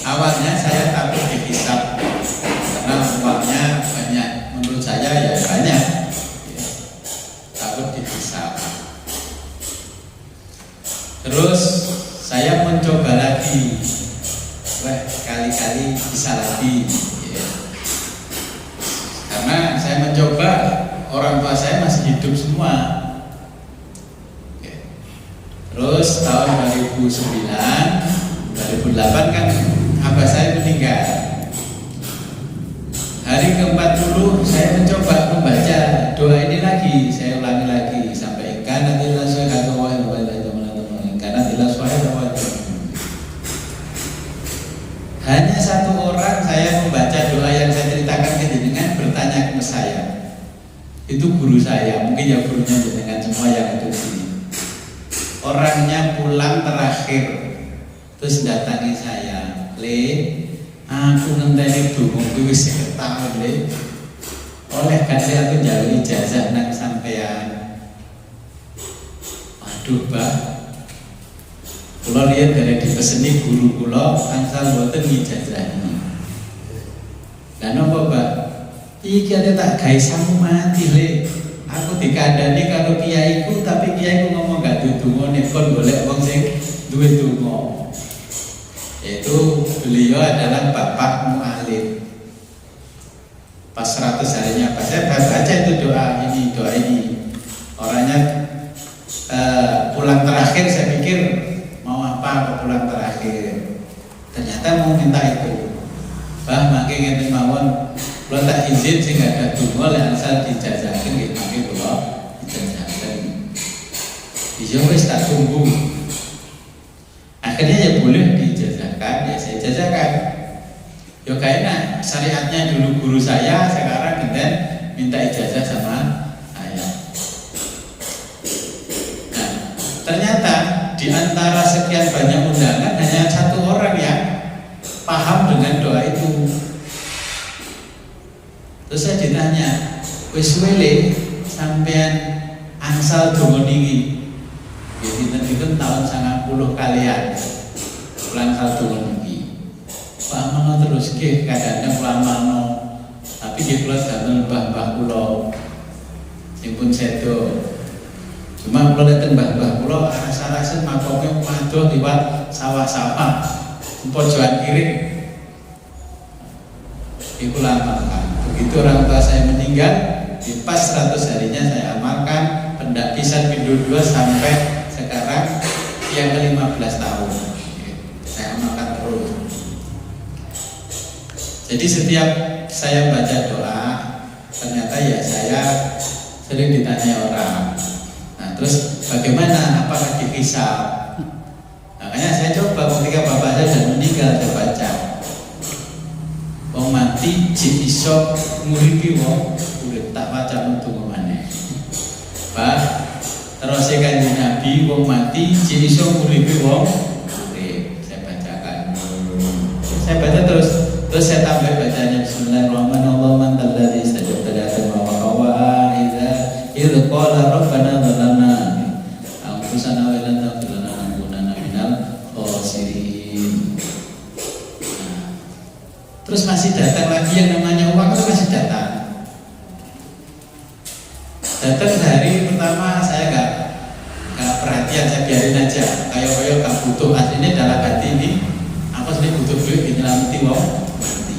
awalnya saya takut dihisab karena uangnya banyak, menurut saya ya banyak, takut dihisab. Terus saya mencoba lagi, kali-kali bisa lagi, karena saya mencoba, orang tua saya masih hidup semua. Terus tahun 2009, 2008 kan abah saya meninggal. Hari ke-40 saya mencoba membaca doa ini lagi, saya ulangi lagi sampai karena tidak hanya satu orang saya membaca doa yang saya ceritakan ke jenengan bertanya ke saya. Itu guru saya, mungkin ya gurunya jenengan semua yang itu sini. Orangnya pulang terakhir terus datangi saya, Le, aku ngenteni dungo kuwi wis ketahun Le. Oleh ganti aku njaluk ijazah nang sampean. Waduh, Mbak. Kula lihat dari dipeseni guru kula angsal mboten ijazahi. Lah napa, Mbak? Iki ada tak gawe samu mati Le. Aku dikandani karo kiaiku, tapi kiaiku ngomong gak dudungo kon golek wong sing duwe donga. Yaitu beliau adalah Bapak Mu'alim. Pas 100 harinya pas saya baca itu doa ini. Orangnya pulang terakhir, saya pikir mau apa pulang terakhir. Ternyata mau minta itu. Bah mangke ngene mawon kula tak izin sing gak ada donga lek asal dijajahkeun nggih mangke kula dijajahkeun. Ya wis tak tunggu. Akhirnya ya boleh dijajahkan, ya saya jajahkan. Ya kayaknya syariatnya dulu guru saya, sekarang kemudian minta ijazah sama saya. Nah, ternyata di antara sekian banyak undangan hanya satu orang yang paham dengan doa itu. Terus saya ditanya, wis wele sampean angsal donga niki. Ya dinten tahun 90 kalian. Pulang angsal donga niki. Pak Mano terus nggih kadang-kadang kula mano. Tapi nggih kula damel mbah-mbah kula sing pun sedo. Cuma kula lihat mbah-mbah kula rasa-rasa makome madoh liwat sawah-sawah. Pojokan kiri. Iku amalkan. Begitu orang tua saya meninggal, di pas 100 harinya saya amalkan pendakisan pindu 2 sampai sekarang yang ke-15 tahun. Saya amalkan terus. Jadi setiap saya baca doa, ternyata ya saya sering ditanya orang. Nah terus bagaimana? Apakah dihisab? Makanya saya coba ketika bapak saya sudah meninggal, saya baca. Wong mati jek iso nguripi wong urip, tak waca untuk maneh. Pak, terus Kanjeng Nabi wong mati jek iso nguripi wong urip. Saya bacakan. Saya baca terus saya tambah bacanya Bismillahirrahmanirrahim. Alladzi istajabta wa qawa idza qala rabbana dzalamna anfusana wa illam taghfir lana lanakunanna minal khasirin. Terus masih datang lagi yang namanya uang, itu masih datang. Datang hari pertama saya nggak perhatian, saya biarin aja. Kayak nggak butuh, aslinya dalam hati ini apa sih butuh duit nyelamati wong mati.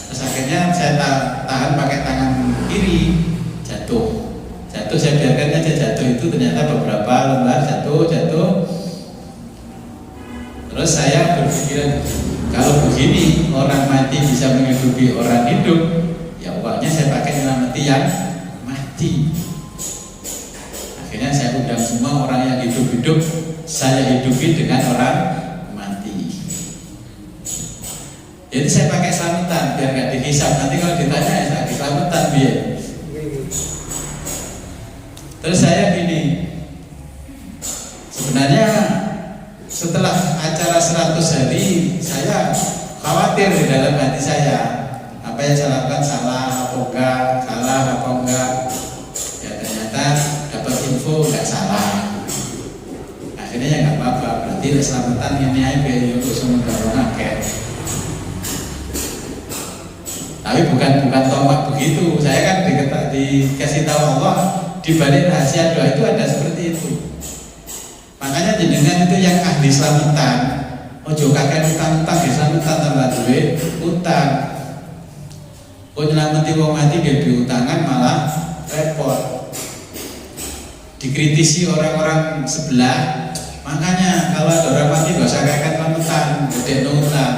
Terus akhirnya saya tahan pakai tangan kiri, jatuh. Saya biarkan aja jatuh, itu ternyata beberapa lembar jatuh. Terus saya berpikiran, kalau begini orang mati bisa menghidupi orang hidup, ya uangnya saya pakai nyelamati yang mati. Akhirnya saya undang semua orang yang hidup-hidup, saya hidupi dengan orang mati. Jadi saya pakai selamatan biar nggak dihisap. Nanti kalau ditanya ya saya selamatan biar. Terus saya gini, sebenarnya setelah acara 100 hari saya khawatir di dalam hati saya, apa yang saya lakukan salah apa enggak. Ya ternyata dapat info nggak salah. Akhirnya ya nggak apa-apa, berarti selamatan ini aja untuk semua orang. Tapi bukan tomak begitu. Saya kan dikasih tahu Allah, di balik rahasia doa itu ada seperti itu. Makanya jenengan itu yang ahli selamatan, ojo kakek utang-utang di selamatan tambah duit utang. Oh nyelamati wong mati dia diutangan malah repot. Dikritisi orang-orang sebelah. Makanya kalau ada orang mati gak usah kakek selamatan, gede utang.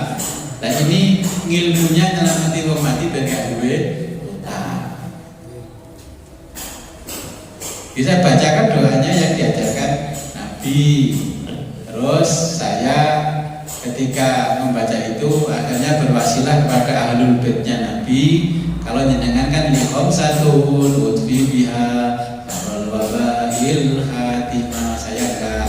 Nah ini ngilmunya nyelamati wong mati dan gak duit utang. Bisa bacakan doanya yang diajarkan Nabi. Terus saya ketika membaca itu akhirnya berwasilah kepada ahlul baitnya Nabi. Kalau jenengan kan liqom satul utfi biha wal wabail hatimah, saya enggak,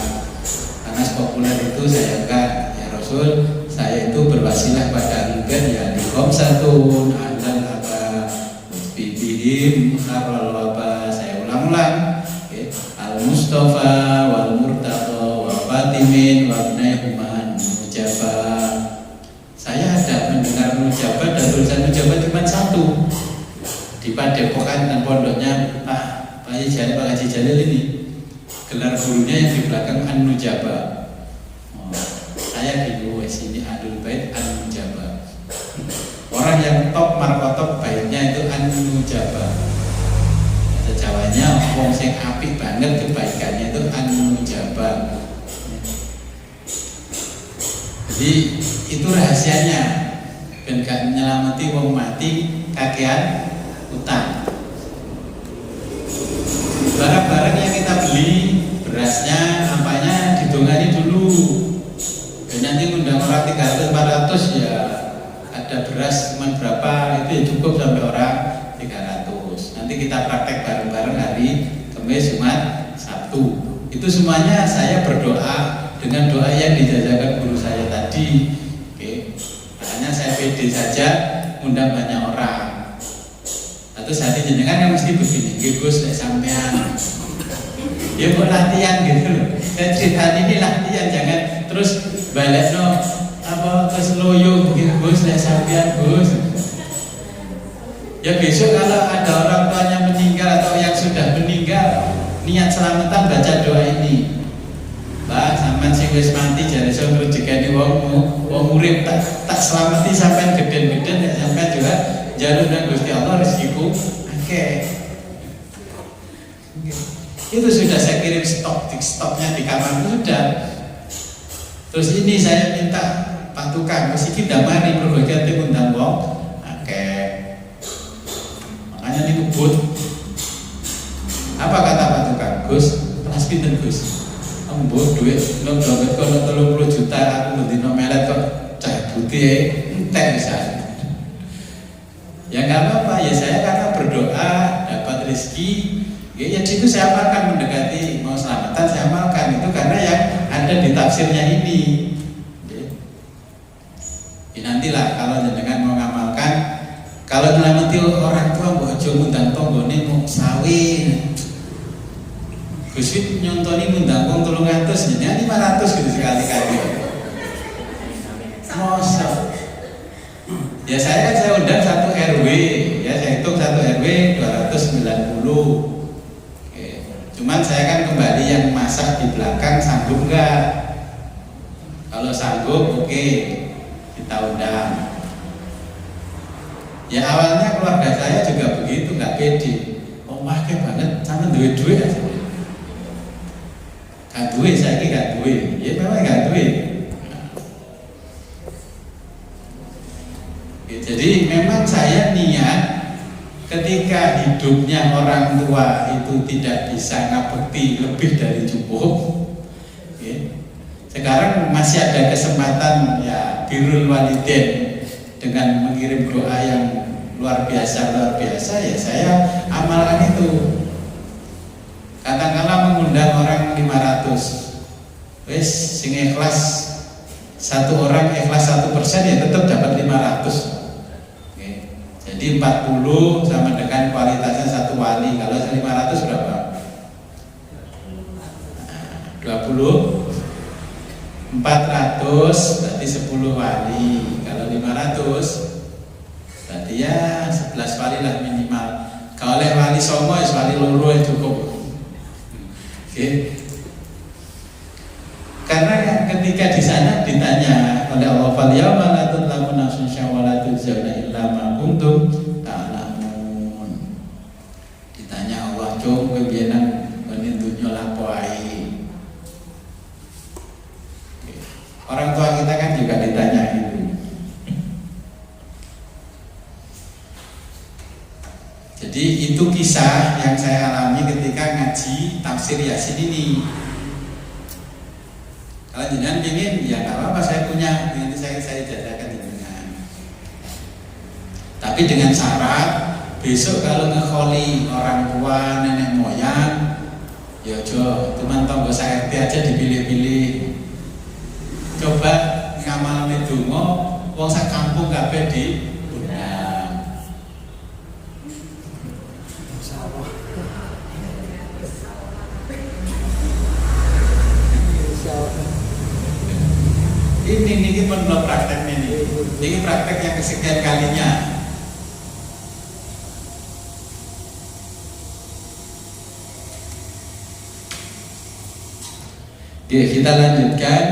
karena populer itu saya enggak. Ya Rasul, saya itu berwasilah pada ahlul bait ya liqom satul adal aba utfi bihim harwal waba. Saya ulang-ulang al-Mustafa wal Murtada wa Fatimin wa Ibnaihuman Mujabah. Saya ada mendengar Mujabah dan tulisan Mujabah cuma satu di Padepokan dan pondoknya Pak Haji Jalil ini. Gelar gurunya yang di belakang An-Nujabah. Saya bingung, sini Ahlul Bait An-Nujabah. Orang yang top markotop baitnya itu An-Nujabah. Jawanya wong sing apik banget kebaikannya itu An-Nujabah. Jadi itu rahasianya, ben gak nyelamati wong mati kakean utang. Barang-barang yang kita beli, berasnya, apanya didongani dulu. Dan nanti undang orang 300-400 ya ada beras cuma berapa, itu ya cukup sampai orang 300. Nanti kita praktek bareng-bareng hari Kamis, Jumat, Sabtu. Itu semuanya saya berdoa dengan doa yang dijajarkan guru saya tadi. Oke. Makanya saya pede saja undang banyak orang. Terus hati jenengan kan mesti begini, Gus nek sampean. Ya buat latihan gitu loh. Saya cerita ini latihan, jangan terus balekno apa keseloyo begitu Gus nek sampean Gus. Ya besok kalau ada orang tuanya meninggal atau yang sudah meninggal, niat selamatan baca doa ini. Mbak, sampean sing wis mati jare iso ngrejekani wong urip tak selamati sampean geden-geden nek sampean juga jalur dan Gusti Allah rezekiku akeh. Itu sudah saya kirim stoknya di kamar sudah. Terus ini saya minta Pak Tukang, mesti kita mari berbagai undang wong akeh. Makanya ini kebut. Apa kata Pak Tukang? Gus, kelas pinten Gus? Mbok duit nang dompet kono 30 juta aku mendino melet kok cah putih entek bisa. Ya nggak apa-apa, ya saya karena berdoa dapat rezeki, ya itu saya amalkan mendekati mau selamatan saya amalkan itu karena yang ada di tafsirnya ini. Ya, nantilah kalau jenengan mau ngamalkan, kalau nyelamati orang tua mbok aja ngundang tanggane mau sawin. Gusit nyontoni ngundang wong 300 jenengan 500 gitu sekali-kali. Masa ya saya undang 1 RW, ya saya hitung 1 RW 200 190. Oke. Cuman saya kan kembali yang masak di belakang, sanggup nggak? Kalau sanggup, oke, kita undang. Ya awalnya keluarga saya juga begitu, nggak pede. Oh pakai banget, sama duit-duit aja. Gak duit, saya ini gak duit. Ya memang gak duit. Jadi memang saya niat ketika hidupnya orang tua itu tidak bisa ngabekti lebih dari cukup. Sekarang masih ada kesempatan ya birrul walidain dengan mengirim doa yang luar biasa ya saya amalkan itu. Katakanlah mengundang orang 500, wes sing ikhlas satu orang ikhlas 1% ya tetap dapat 500. Jadi 40 sama dengan kualitasnya satu wali. Kalau 500 berapa? 20 400 berarti 10 wali. Kalau 500 berarti ya 11 wali lah minimal. Kalau oleh wali songo ya wali loro ya cukup. Oke. Karena ketika di sana ditanya oleh Allah, "Fal yauma la tudlamu nafsun syai'an wa la tujzauna illa ma kuntum ta'lamun." Ditanya Allah, "Cung kowe biyen nang ngene dunya lapo ae?" Orang tua kita kan juga ditanya itu. Jadi itu kisah yang saya alami ketika ngaji tafsir Yasin ini. Kalau jenengan ingin, ya nggak apa-apa, saya punya, nanti saya jajakan jenengan. Tapi dengan syarat besok kalau ngekholi orang tua, nenek moyang, ya jo, teman tonggo saya aja dipilih-pilih. Coba ngamal medungo, wong sak kampung kabeh di undang. Ini pun belum praktek ini praktek yang kesekian kalinya. Oke, kita lanjutkan.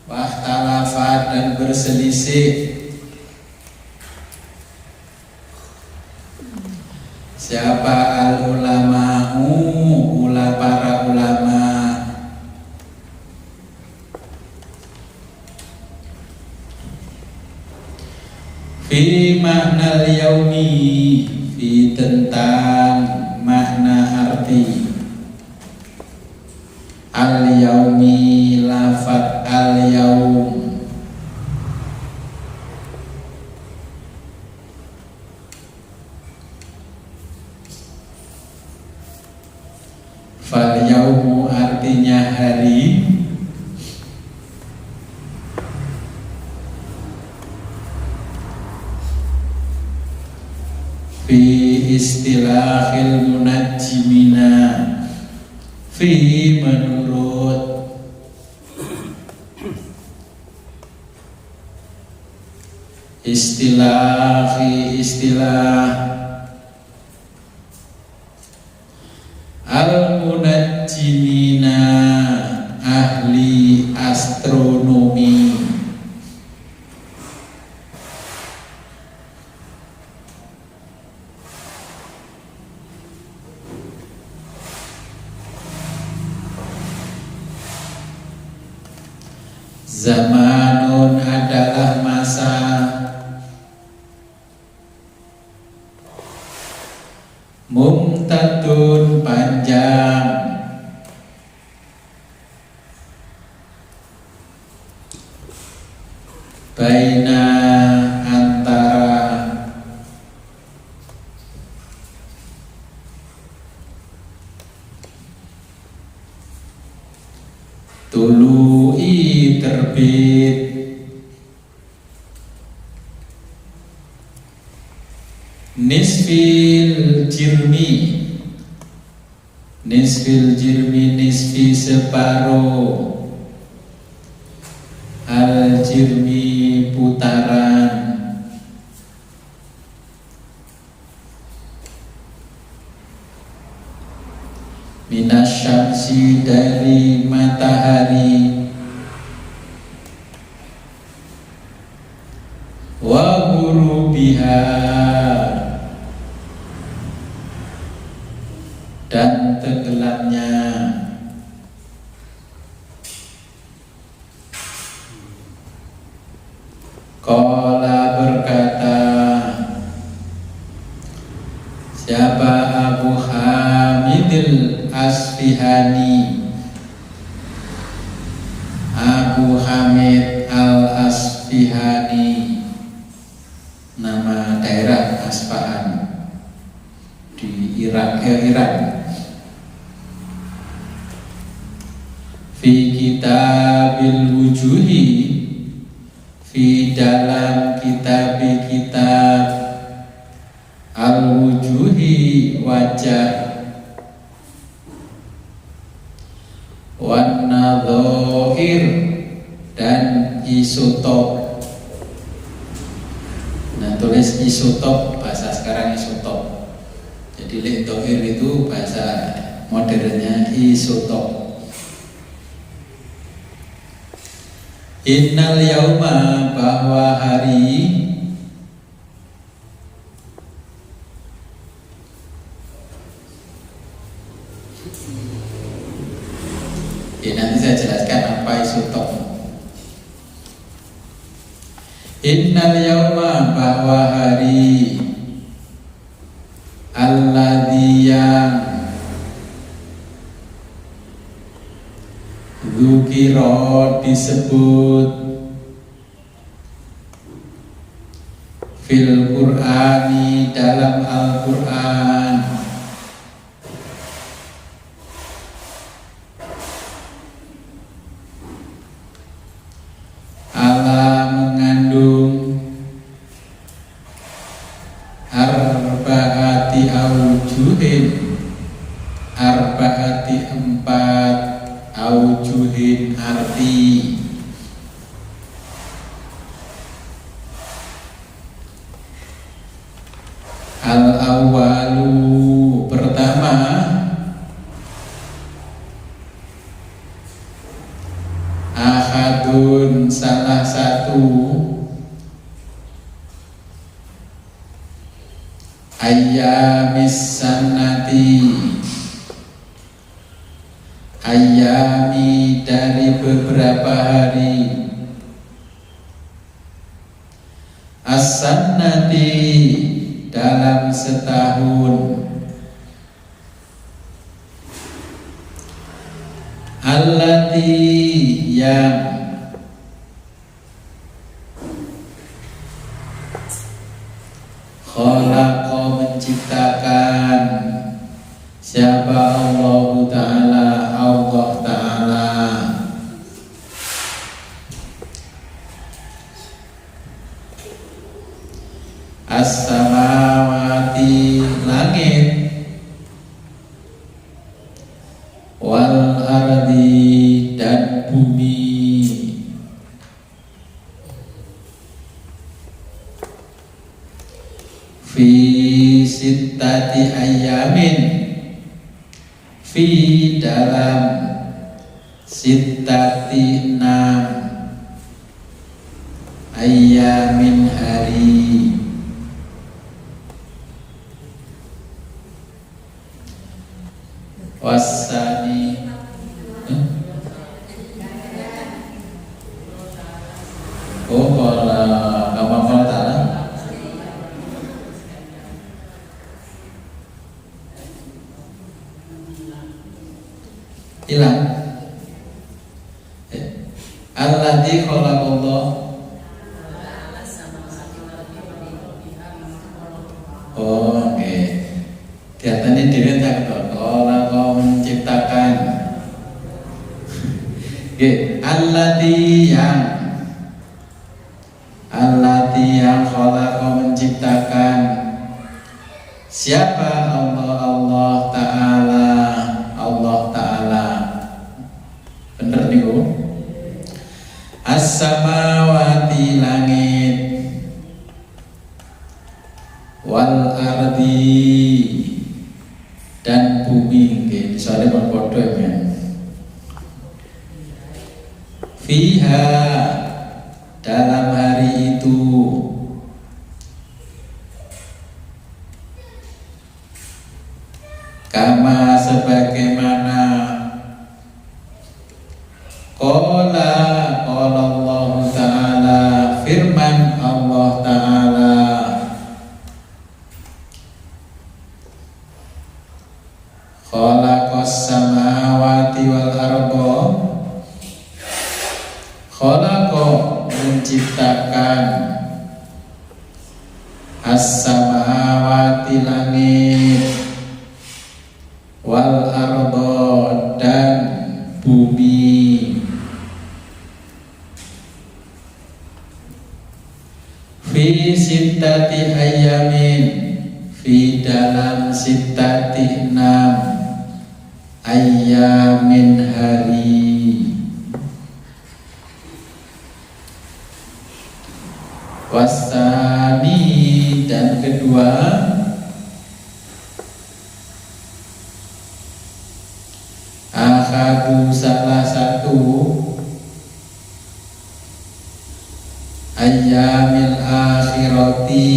Wahtalafa dan berselisih. Siapa al-ulama'u, para ulama. Fi makna yaumi, fi tentang makna arti al-yaumi, lafaz al-yaum. Fal yaumu artinya hari. Fi istilahil munajjimina, fi menurut istilah al-munajjimina, ahli astronomi. Zamanun adalah masa, mumtadun panjang, baina antara, tulu'i terbit, nisfil jirmi, nisfi separuh, al jirmi putaran, minasyamsi dari matahari, wa ghurubiha dan tenggelamnya. Qala berkata siapa Abu Hamidil Asfihani, Abu Hamid Al-Asfihani, nama daerah Asfahan di Irak, Iran. Fi kitabil wujuhi, fi dalam kitab al-wujuhi wajah, wan nadhair dan isotop. Nah, tulis isotop, bahasa sekarang isotop. Jadi lidhoir itu bahasa modernnya isotop. Innal yauma, bahwa hari, nanti saya jelaskan apa isotop. Innal yauma, bahwa hari, alladzi yang dzukira disebut fil Qur'ani dalam Al-Qur'an, ala mengandung arba'ati aujuhin, arba'ati empat aujuhin arti. Al-awwalu, pertama, ahadun, salah satu, ayyamis sanati, ayyami dari beberapa hari, as-sannati dalam setahun, allati yang khalaqa menciptakan, siapa Allah Ta'ala, Allah Ta'ala, as-samawati langit, wal ardi dan bumi, fi sittati ayyamin, fi dalam sittati 6 ayyamin hari, wasani kalau ta'ala hilang. Alladzi khalaqallah, oh oke, kelihatannya diri tak kalau kau menciptakan. Oke, alladzi yang khalaqa menciptakan, siapa Allah Ta'ala, Allah Ta'ala, bener nih Bu, as-samawati langit, wal ardi dan bumi, soalnya mau podo ya. Fiha, dalam hari itu, kama sebagaimana qala Allah Ta'ala, firman Allah Ta'ala, khalaqas samawati wal arda, khalaqa menciptakan as-samawati langit, wal arda dan bumi, fi sittati ayyamin, fi dalam sittati 6 ayyamin hari, wasani dan kedua akhadu salah satu ayyamil akhirati,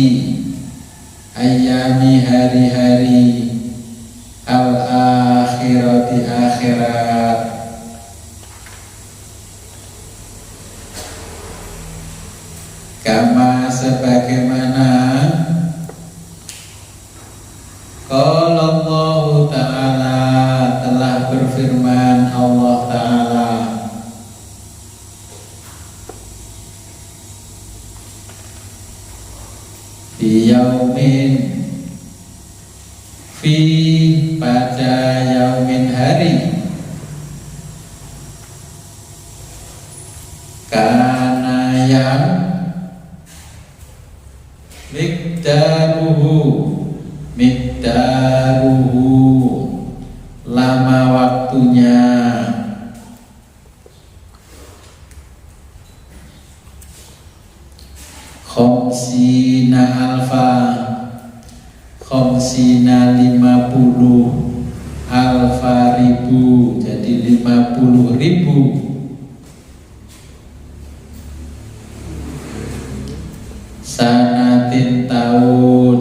ayyami hari-hari al akhirati akhirat, kama sebagaimana qala Allah Ta'ala, telah berfirman Allah Ta'ala, fi yaumin, fi pada yaumin hari, kana yang mikdaruhu lama waktunya, khamsina alfa, khamsina 50 alfa ribu, jadi 50.000 sanatin tahun,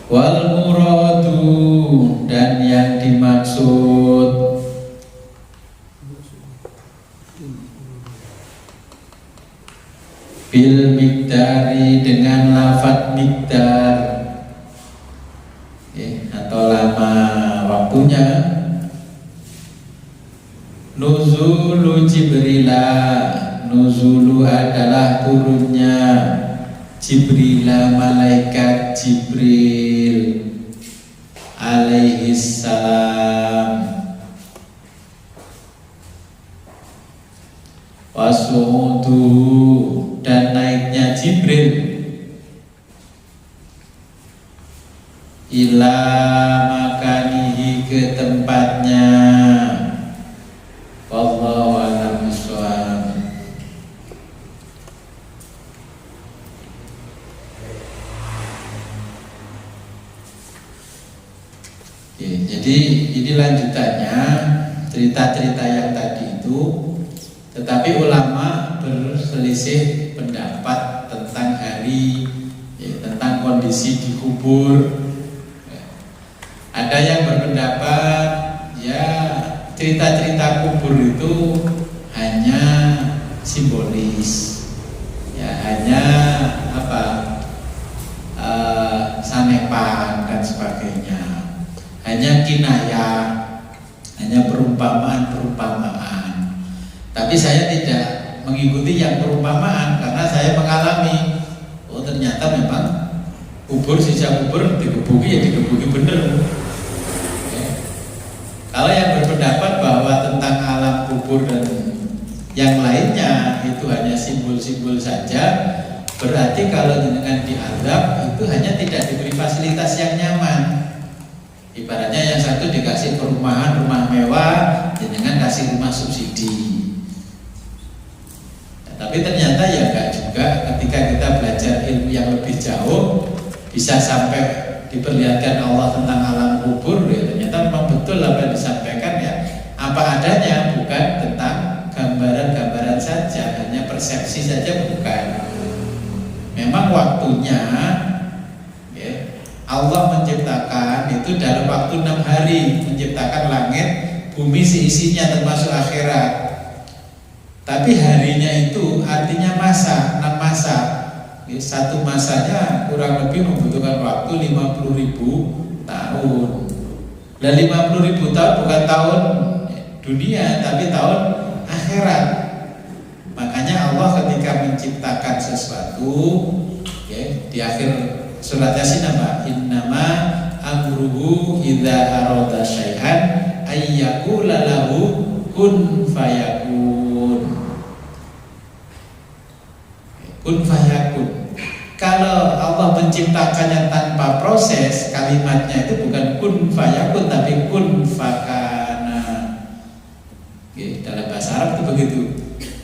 wal muradu dan yang dimaksud bil miqdari dengan lafadz miqdar, atau lama waktunya, nuzulu Jibrila, nuzulu adalah turunnya Jibrila, malaikat Jibril alaihi salam, wasu'uduhu dan naiknya Jibril ila makanihi ke tempatnya, wallahu a'lam bishawab. Jadi ini lanjutannya cerita-cerita yang tadi itu, tetapi ulama berselisih pendapat tentang hari, tentang kondisi di kubur. Ada yang berpendapat ya cerita-cerita kubur itu hanya simbolis, ya hanya sanepan dan sebagainya, hanya kinayah, hanya perumpamaan. Tapi saya tidak mengikuti yang perumpamaan karena saya mengalami, oh ternyata memang kubur, sisa kubur digebuki ya digebuki bener. Kalau yang berpendapat bahwa tentang alam kubur dan yang lainnya itu hanya simbol-simbol saja, berarti kalau jenengan diadab itu hanya tidak diberi fasilitas yang nyaman. Ibaratnya yang satu dikasih perumahan, rumah mewah, jenengan kasih rumah subsidi. Tapi ternyata ya enggak juga. Ketika kita belajar bisa sampai diperlihatkan Allah tentang alam kubur, ya ternyata memang betul apa yang disampaikan ya apa adanya, bukan tentang gambaran-gambaran saja, hanya persepsi saja bukan. Memang waktunya ya, Allah menciptakan itu dalam waktu 6 hari, menciptakan langit, bumi seisinya termasuk akhirat. Tapi harinya itu artinya masa, 6 masa. Satu masanya kurang lebih membutuhkan waktu 50.000 tahun. Dan 50.000 tahun bukan tahun dunia, tapi tahun akhirat. Makanya Allah ketika menciptakan sesuatu, ya, di akhir surat Yasin apa? Innama amruhu idza arada syai'an ayyaqula lahu kun fayakun. Kun fayakun. Kalau Allah menciptakannya tanpa proses, kalimatnya itu bukan kun fayakun tapi kun fakana. Oke, dalam bahasa Arab itu begitu.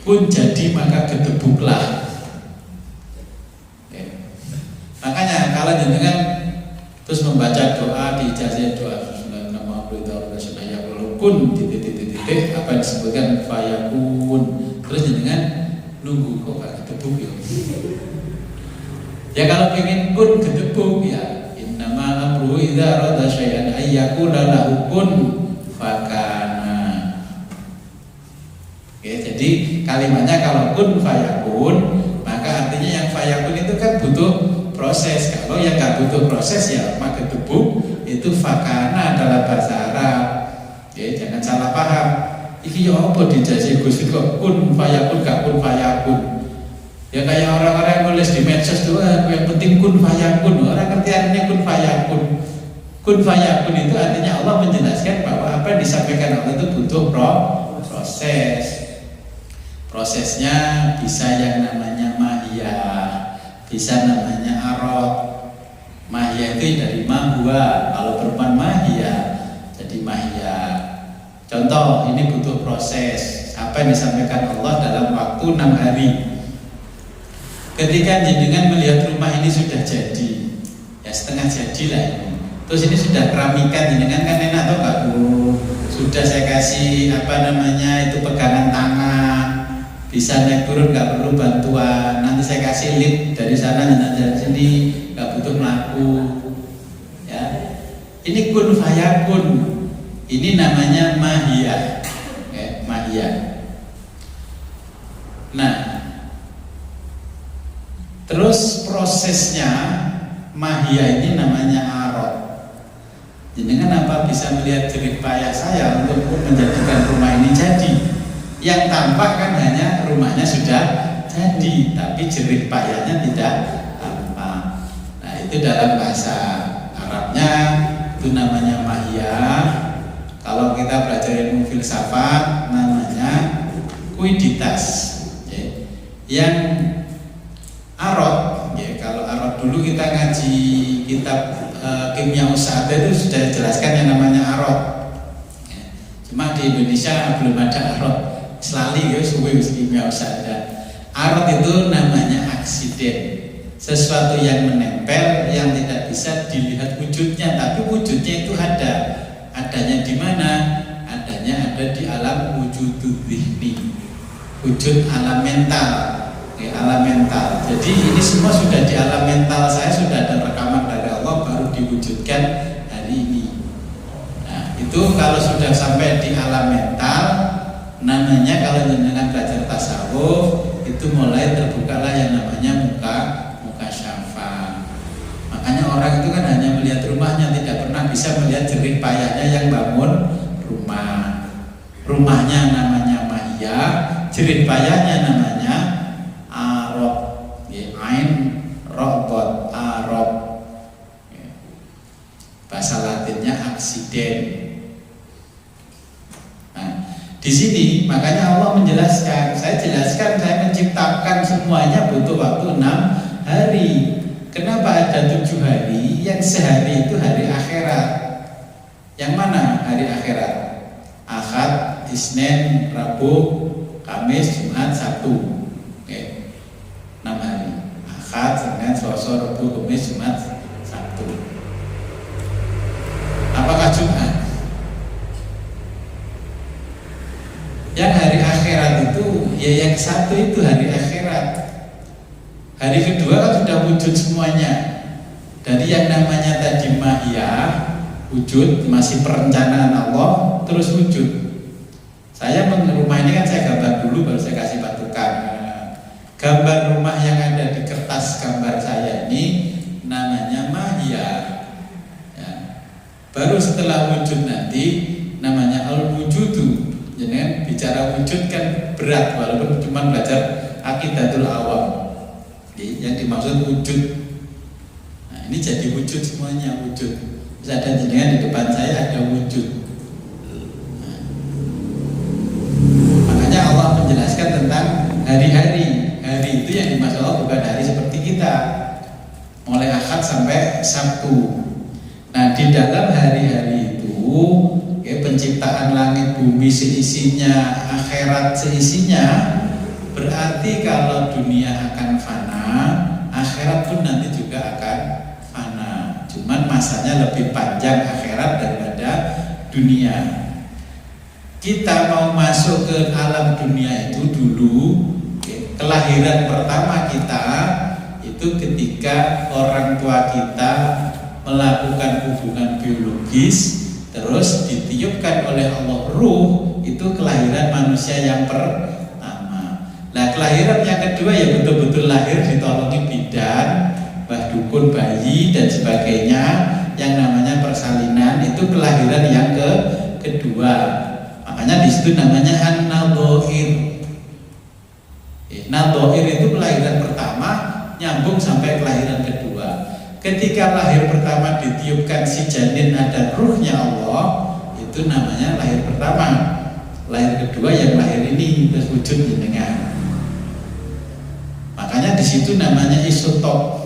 Kun jadi maka gedebuklah. Oke. Makanya kalau jenengan terus membaca doa di ijazah doa nama kun titik apa yang disebutkan fayakun, terus jenengan nunggu kok gak gedebuk ya. Ya kalau pengen kun gedebuk ya innama amruhu idza arada syai'an ayyaqula lahu kun fakana. Oke, jadi kalimatnya kalau kun fayakun, maka artinya yang fayakun itu kan butuh proses. Kalau yang nggak butuh proses ya maka gedebuk itu fakana dalam bahasa Arab. Ya jangan salah paham. Iki yo apa dijajah Gusti kok kun fayakun gak kun fayakun. Ya kayak orang-orang yang nulis di medsos tuh, yang penting kun fayakun. Orang ngerti artinya kun fayakun. Kun fayakun itu artinya Allah menjelaskan bahwa apa yang disampaikan Allah itu butuh proses. Prosesnya bisa yang namanya mahiyah, bisa namanya arad. Mahiyah itu dari mahwa. Kalau perempuan mahiyah jadi mahiyah. Contoh ini butuh proses. Apa yang disampaikan Allah dalam waktu 6 hari. Ketika jenengan melihat rumah ini sudah jadi, ya setengah jadi lah ini. Terus ini sudah keramikan, jenengan kan enak atau enggak Bu? Sudah saya kasih apa namanya itu pegangan tangan, bisa naik turun nggak perlu bantuan. Nanti saya kasih lift dari sana dan dari sini, nggak butuh melaku. Ya, ini kun fayakun. Ini namanya mahiyah, ya, mahiyah. Nah. Terus prosesnya mahiyah ini namanya arad. Jenengan apa bisa melihat jerih payah saya untuk menjadikan rumah ini jadi? Yang tampak kan hanya rumahnya sudah jadi, tapi jerih payahnya tidak tampak. Nah itu dalam bahasa Arabnya itu namanya mahiyah. Kalau kita belajar ilmu filsafat namanya kuiditas. Yang arad, ya kalau arad dulu kita ngaji kitab kimia usaha itu sudah dijelaskan yang namanya arad. Ya, cuma di Indonesia belum ada arad. Selali ya suwe kimia usaha. Arad itu namanya aksiden, sesuatu yang menempel yang tidak bisa dilihat wujudnya, tapi wujudnya itu ada. Adanya di mana? Adanya ada di alam wujudul dzihni, wujud alam mental. Alam mental. Jadi ini semua sudah di alam mental saya, sudah ada rekaman dari Allah baru diwujudkan hari ini. Nah itu kalau sudah sampai di alam mental, namanya kalau jenengan belajar tasawuf itu mulai terbukalah yang namanya muka syafa. Makanya orang itu kan hanya melihat rumahnya, tidak pernah bisa melihat jerih payahnya yang bangun rumah. Rumahnya namanya mahiyah, jerih payahnya namanya ain robot arab, bahasa Latinnya aksiden. Nah, di sini makanya Allah menjelaskan, saya jelaskan saya menciptakan semuanya butuh waktu 6 hari. Kenapa ada 7 hari? Yang sehari itu hari akhirat. Yang mana hari akhirat? Ahad, Isnin, Rabu, Kamis, Jumat, Sabtu. 6 hari. Ahad, Senin, Selasa, Rabu, Kamis, Jumat, itu ya yang satu itu hari akhirat. Hari kedua kan sudah wujud semuanya. Dari yang namanya tadi mahiyah, wujud, masih perencanaan Allah, terus wujud. Saya rumah ini kan saya gambar dulu baru saya kasih patokan. Gambar rumah yang ada di kertas gambar saya ini namanya mahiyah. Ya. Baru setelah wujud nanti namanya al-wujudu. Jadi bicara wujud kan berat walaupun cuma belajar akidatul awam. Yang dimaksud wujud. Nah, ini jadi wujud semuanya wujud. Terus ada jenengan di depan saya ada wujud. Nah, makanya Allah menjelaskan tentang hari-hari. Hari itu yang dimaksud Allah bukan hari seperti kita. Mulai Ahad sampai Sabtu. Nah, di dalam hari-hari itu penciptaan langit bumi seisinya, akhirat seisinya, berarti kalau dunia akan fana, akhirat pun nanti juga akan fana. Cuman masanya lebih panjang akhirat daripada dunia. Kita mau masuk ke alam dunia itu dulu, kelahiran pertama kita itu ketika orang tua kita melakukan hubungan biologis, terus ditiupkan oleh Allah ruh, itu kelahiran manusia yang pertama. Nah, kelahiran yang kedua ya betul-betul lahir ditolongi bidan, mbah dukun, bayi dan sebagainya, yang namanya persalinan, itu kelahiran yang kedua. Makanya di situ namanya an-nadhair. Nadhair itu kelahiran pertama nyambung sampai kelahiran kedua. Ketika lahir pertama ditiupkan si janin ada ruhnya Allah, itu namanya lahir pertama. Lahir kedua yang lahir ini terus wujud jenengan. Makanya di situ namanya isotop.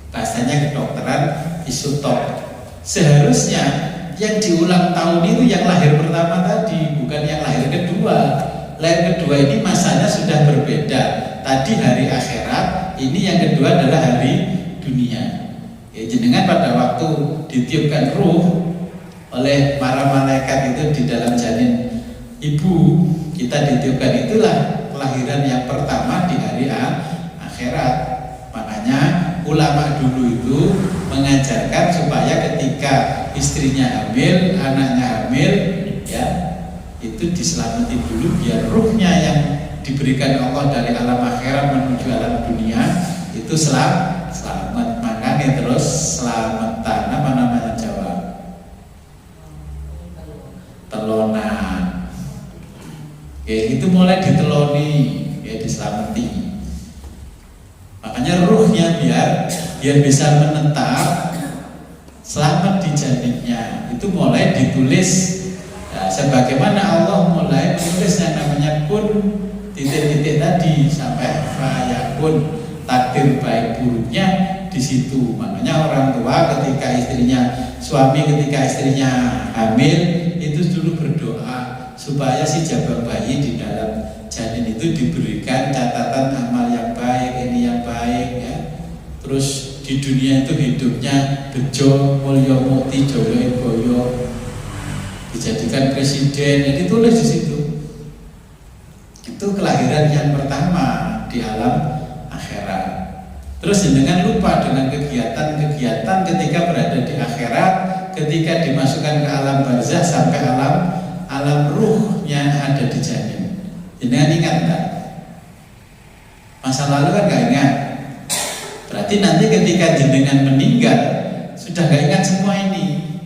Bahasanya kedokteran isotop. Seharusnya yang diulang tahun itu yang lahir pertama tadi, bukan yang lahir kedua. Lahir kedua ini masanya sudah berbeda. Tadi hari akhirat, ini yang kedua adalah hari dunia. Ya, jenengan pada waktu ditiupkan ruh oleh para malaikat itu di dalam janin ibu, kita ditiupkan, itulah kelahiran yang pertama di hari akhirat. Makanya ulama dulu itu mengajarkan supaya ketika istrinya hamil, anaknya hamil, ya itu diselamati dulu biar ruhnya yang diberikan Allah dari alam akhirat menuju alam dunia itu selamat. Makanya terus selamatan, apa namanya Jawa? Telonan. Itu mulai diteloni, diselamati. Makanya ruhnya biar bisa menetap selamat di janinnya. Itu mulai ditulis. Nah, sebagaimana Allah mulai menulis yang namanya kun, titik-titik tadi sampai fayakun, takdir baik buruknya di situ. Makanya orang tua ketika suami ketika istrinya hamil itu dulu berdoa supaya si jabang bayi di dalam janin itu diberikan catatan amal yang baik, ini yang baik, ya. Terus di dunia itu hidupnya bejo, mulya mukti, joyo boyo, dijadikan presiden, ya ditulis di situ. Itu kelahiran yang pertama di alam akhirat. Terus jangan lupa dengan kegiatan-kegiatan ketika berada di akhirat, ketika dimasukkan ke alam barzah sampai alam ruhnya ada di janin. Jangan ingat enggak? Masa lalu kan gak ingat. Berarti nanti ketika jenengan meninggal sudah gak ingat semua ini.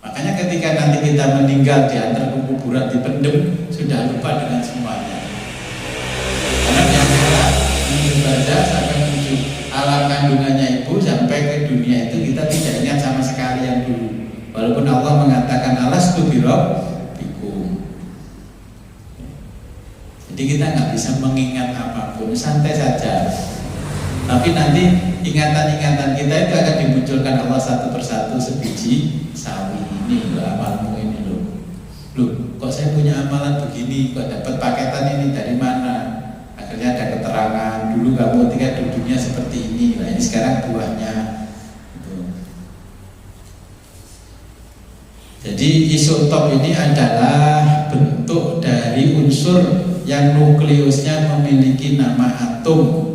Makanya ketika nanti kita meninggal diantar ke kuburan, dipendem, sudah lupa dengan semuanya. Karena di akhirat menuju barzah sampai menuju alam kandungannya ibu sampai ke dunia itu kita tidak ingat sama sekali yang dulu. Walaupun Allah mengatakan alastu birabbikum. Jadi kita nggak bisa mengingat apapun, santai saja. Tapi nanti ingatan-ingatan kita itu akan dimunculkan Allah satu persatu sebiji sawi. Ini loh amalmu ini loh. Loh, kok saya punya amalan begini, kok dapat paketan ini dari mana? Akhirnya ada keterangan, dulu kamu ketika di dunia seperti ini, nah ini sekarang buahnya. Jadi isotop ini adalah bentuk dari unsur unsur yang nukleusnya memiliki nama atom.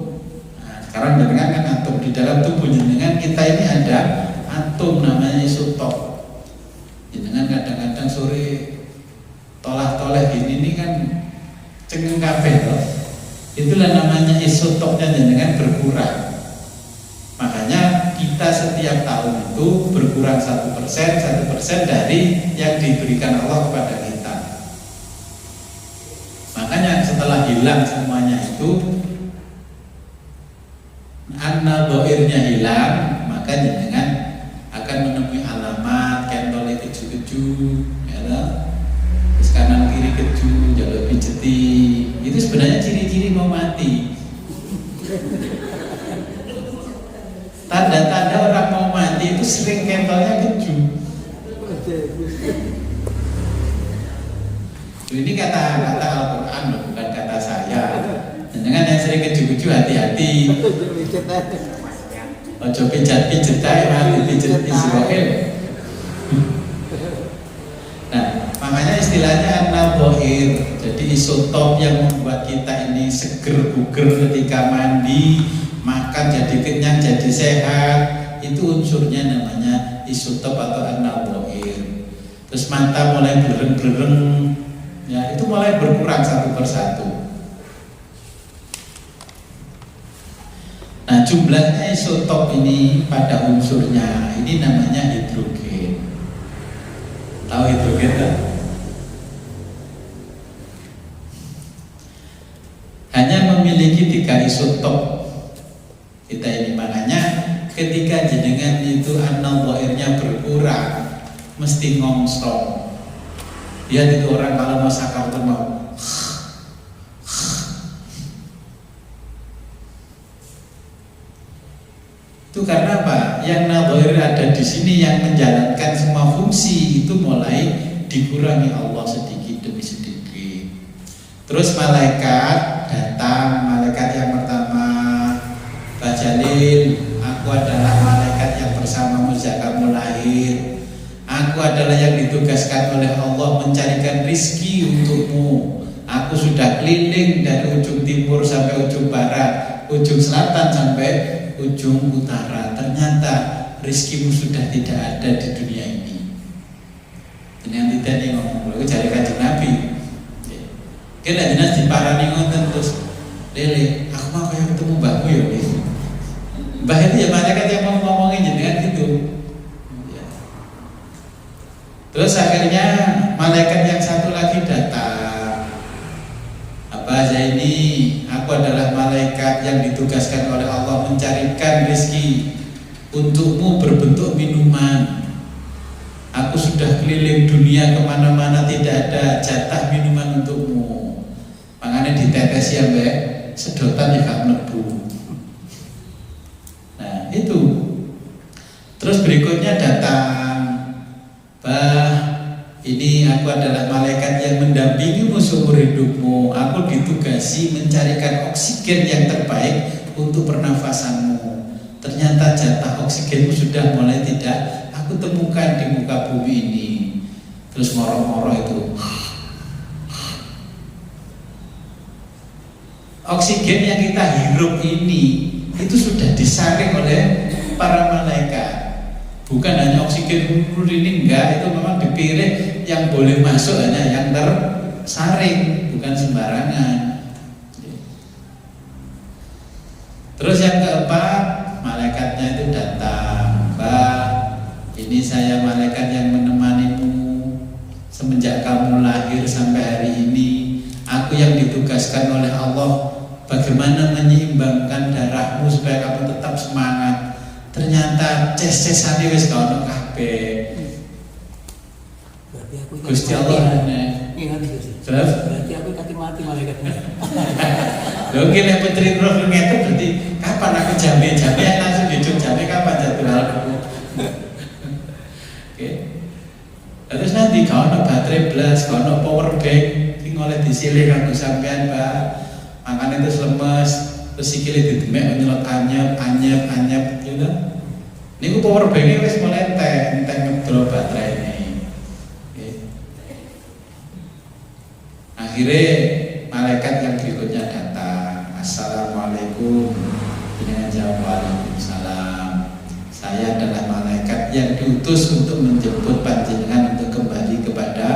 Nah, sekarang dengan kan atom di dalam tubuh jenengan kita ini ada atom namanya isotop. Jenengan kadang-kadang sore tolah-toleh ini kan cengeng kabeh loh. Itulah namanya isotopnya jenengan berkurang. Makanya kita setiap tahun itu berkurang 1% dari yang diberikan Allah kepada kita. Makanya setelah hilang semuanya itu, an-nadhairnya hilang, maka jenengan akan menemui alamat kentole keju-keju, ya, terus kanan kiri keju, jalur pijeti. Itu sebenarnya ciri-ciri mau mati. Tanda-tanda orang mau mati itu sering kentolnya keju. Ini kata Al-Quran loh, bukan kata saya. Jangan yang sering keju-keju hati-hati. Ojo pijat-pijat ae mati pijat Israel. Nah, makanya istilahnya an-nadhair. Jadi isotop yang membuat kita ini seger buger ketika mandi, makan jadi kenyang, jadi sehat, itu unsurnya namanya isotop atau an-nadhair. Terus mata mulai bereng-bereng, ya itu mulai berkurang satu persatu. Nah, jumlahnya isotop ini pada unsurnya ini namanya hidrogen. Tahu hidrogen kan? Hanya memiliki 3 isotop kita ini, makanya ketika jenengan itu an-nadhairnya berkurang mesti ngomsong. Dia itu orang kalau mau sakar tuh mau itu karena apa? Yang nadhair ada di sini yang menjalankan semua fungsi itu mulai dikurangi Allah sedikit demi sedikit. Terus malaikat datang, malaikat yang pertama, Pak Jalil, aku adalah malaikat yang bersamamu sejak kamu lahir. Aku adalah yang ditugaskan oleh Allah mencarikan rizki untukmu. Aku sudah keliling dari ujung timur sampai ujung barat, ujung selatan sampai ujung utara. Ternyata rizkimu sudah tidak ada di dunia ini. Dengan tidak nih ngomong, aku cari kanjeng Nabi. Kira jelas diparani ngoten terus, Lele, aku mau kayak ketemu mbahmu ya. Mbah itu ya malaikat yang mau ngomongin jenengan gitu. Terus akhirnya malaikat yang satu lagi datang. Apa Zaini, aku adalah malaikat yang ditugaskan oleh Allah mencarikan rezeki untukmu berbentuk minuman. Aku sudah keliling dunia kemana-mana, tidak ada jatah minuman untukmu. Makanya ditetesi ya mbak, sedotan ya gak mlebu. Nah itu. Terus berikutnya datang, Bah, ini aku adalah malaikat yang mendampingimu seumur hidupmu. Aku ditugasi mencarikan oksigen yang terbaik untuk pernafasanmu. Ternyata jatah oksigenmu sudah mulai tidak aku temukan di muka bumi ini. Terus moro-moro itu, oksigen yang kita hirup ini itu sudah disaring oleh para malaikat. Bukan hanya oksigen ini enggak, itu memang dipilih yang boleh masuk hanya yang tersaring, bukan sembarangan. Terus yang keempat, malaikatnya itu datang, Mbak, ini saya malaikat yang menemanimu semenjak kamu lahir sampai hari ini. Aku yang ditugaskan oleh Allah bagaimana menyeimbangkan darahmu supaya kamu tetap semangat. Ternyata ces-cesane wis gak ono kabeh. Gusti Allah aneh. Berarti aku kati mati malaikatnya. Lho ki nek putri roh ngeten berarti kapan aku jame-jame langsung dijuk jame kapan jadwalku. Oke. Terus nanti gak ono baterai blas, gak ono power bank, iki oleh disilih kanggo sampean, Pak. Makane terus lemes. Terus sikile didemek nyelot anyep gitu. Niku power bank-e wis mulai entek ngedol baterai ini. Oke. Nah, Akhirnya malaikat yang berikutnya datang. Assalamualaikum. Dengan jawab waalaikumsalam. Saya adalah malaikat yang diutus untuk menjemput panjenengan untuk kembali kepada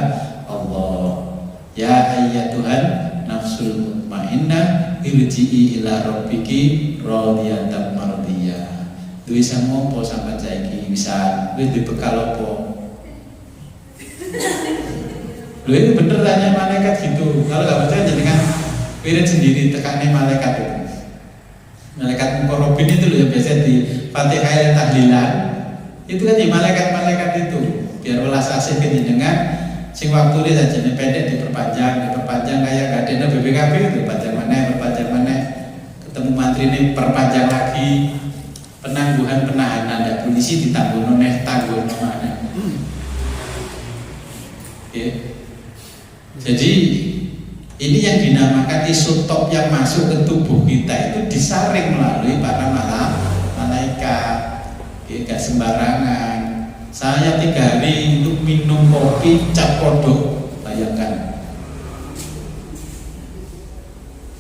Allah. Ya ayyatuhan nafsul mutmainnah irji'i ila rabbiki radiyatan mardiyah. Duwe sama apa sampeyan saiki bisa duwe bekal apa? Lho itu bener tanya malaikat gitu. Kalau nggak percaya jenengan wirid sendiri tekane malaikat itu. Malaikat mukorobin itu loh yang biasa di Fatihah tahlilan. Itu kan di malaikat-malaikat itu. Biar welas asih ke jenengan sing waktu ini saja pendek diperpanjang kayak gadena BPKB itu perpanjang mana ketemu mantri ini perpanjang lagi, penangguhan penahanan ya polisi ditangguh tangguh mana. Oke. Jadi ini yang dinamakan isotop yang masuk ke tubuh kita itu disaring melalui para malaikat. Gak sembarangan. Saya 3 hari untuk minum kopi cap kodok, bayangkan.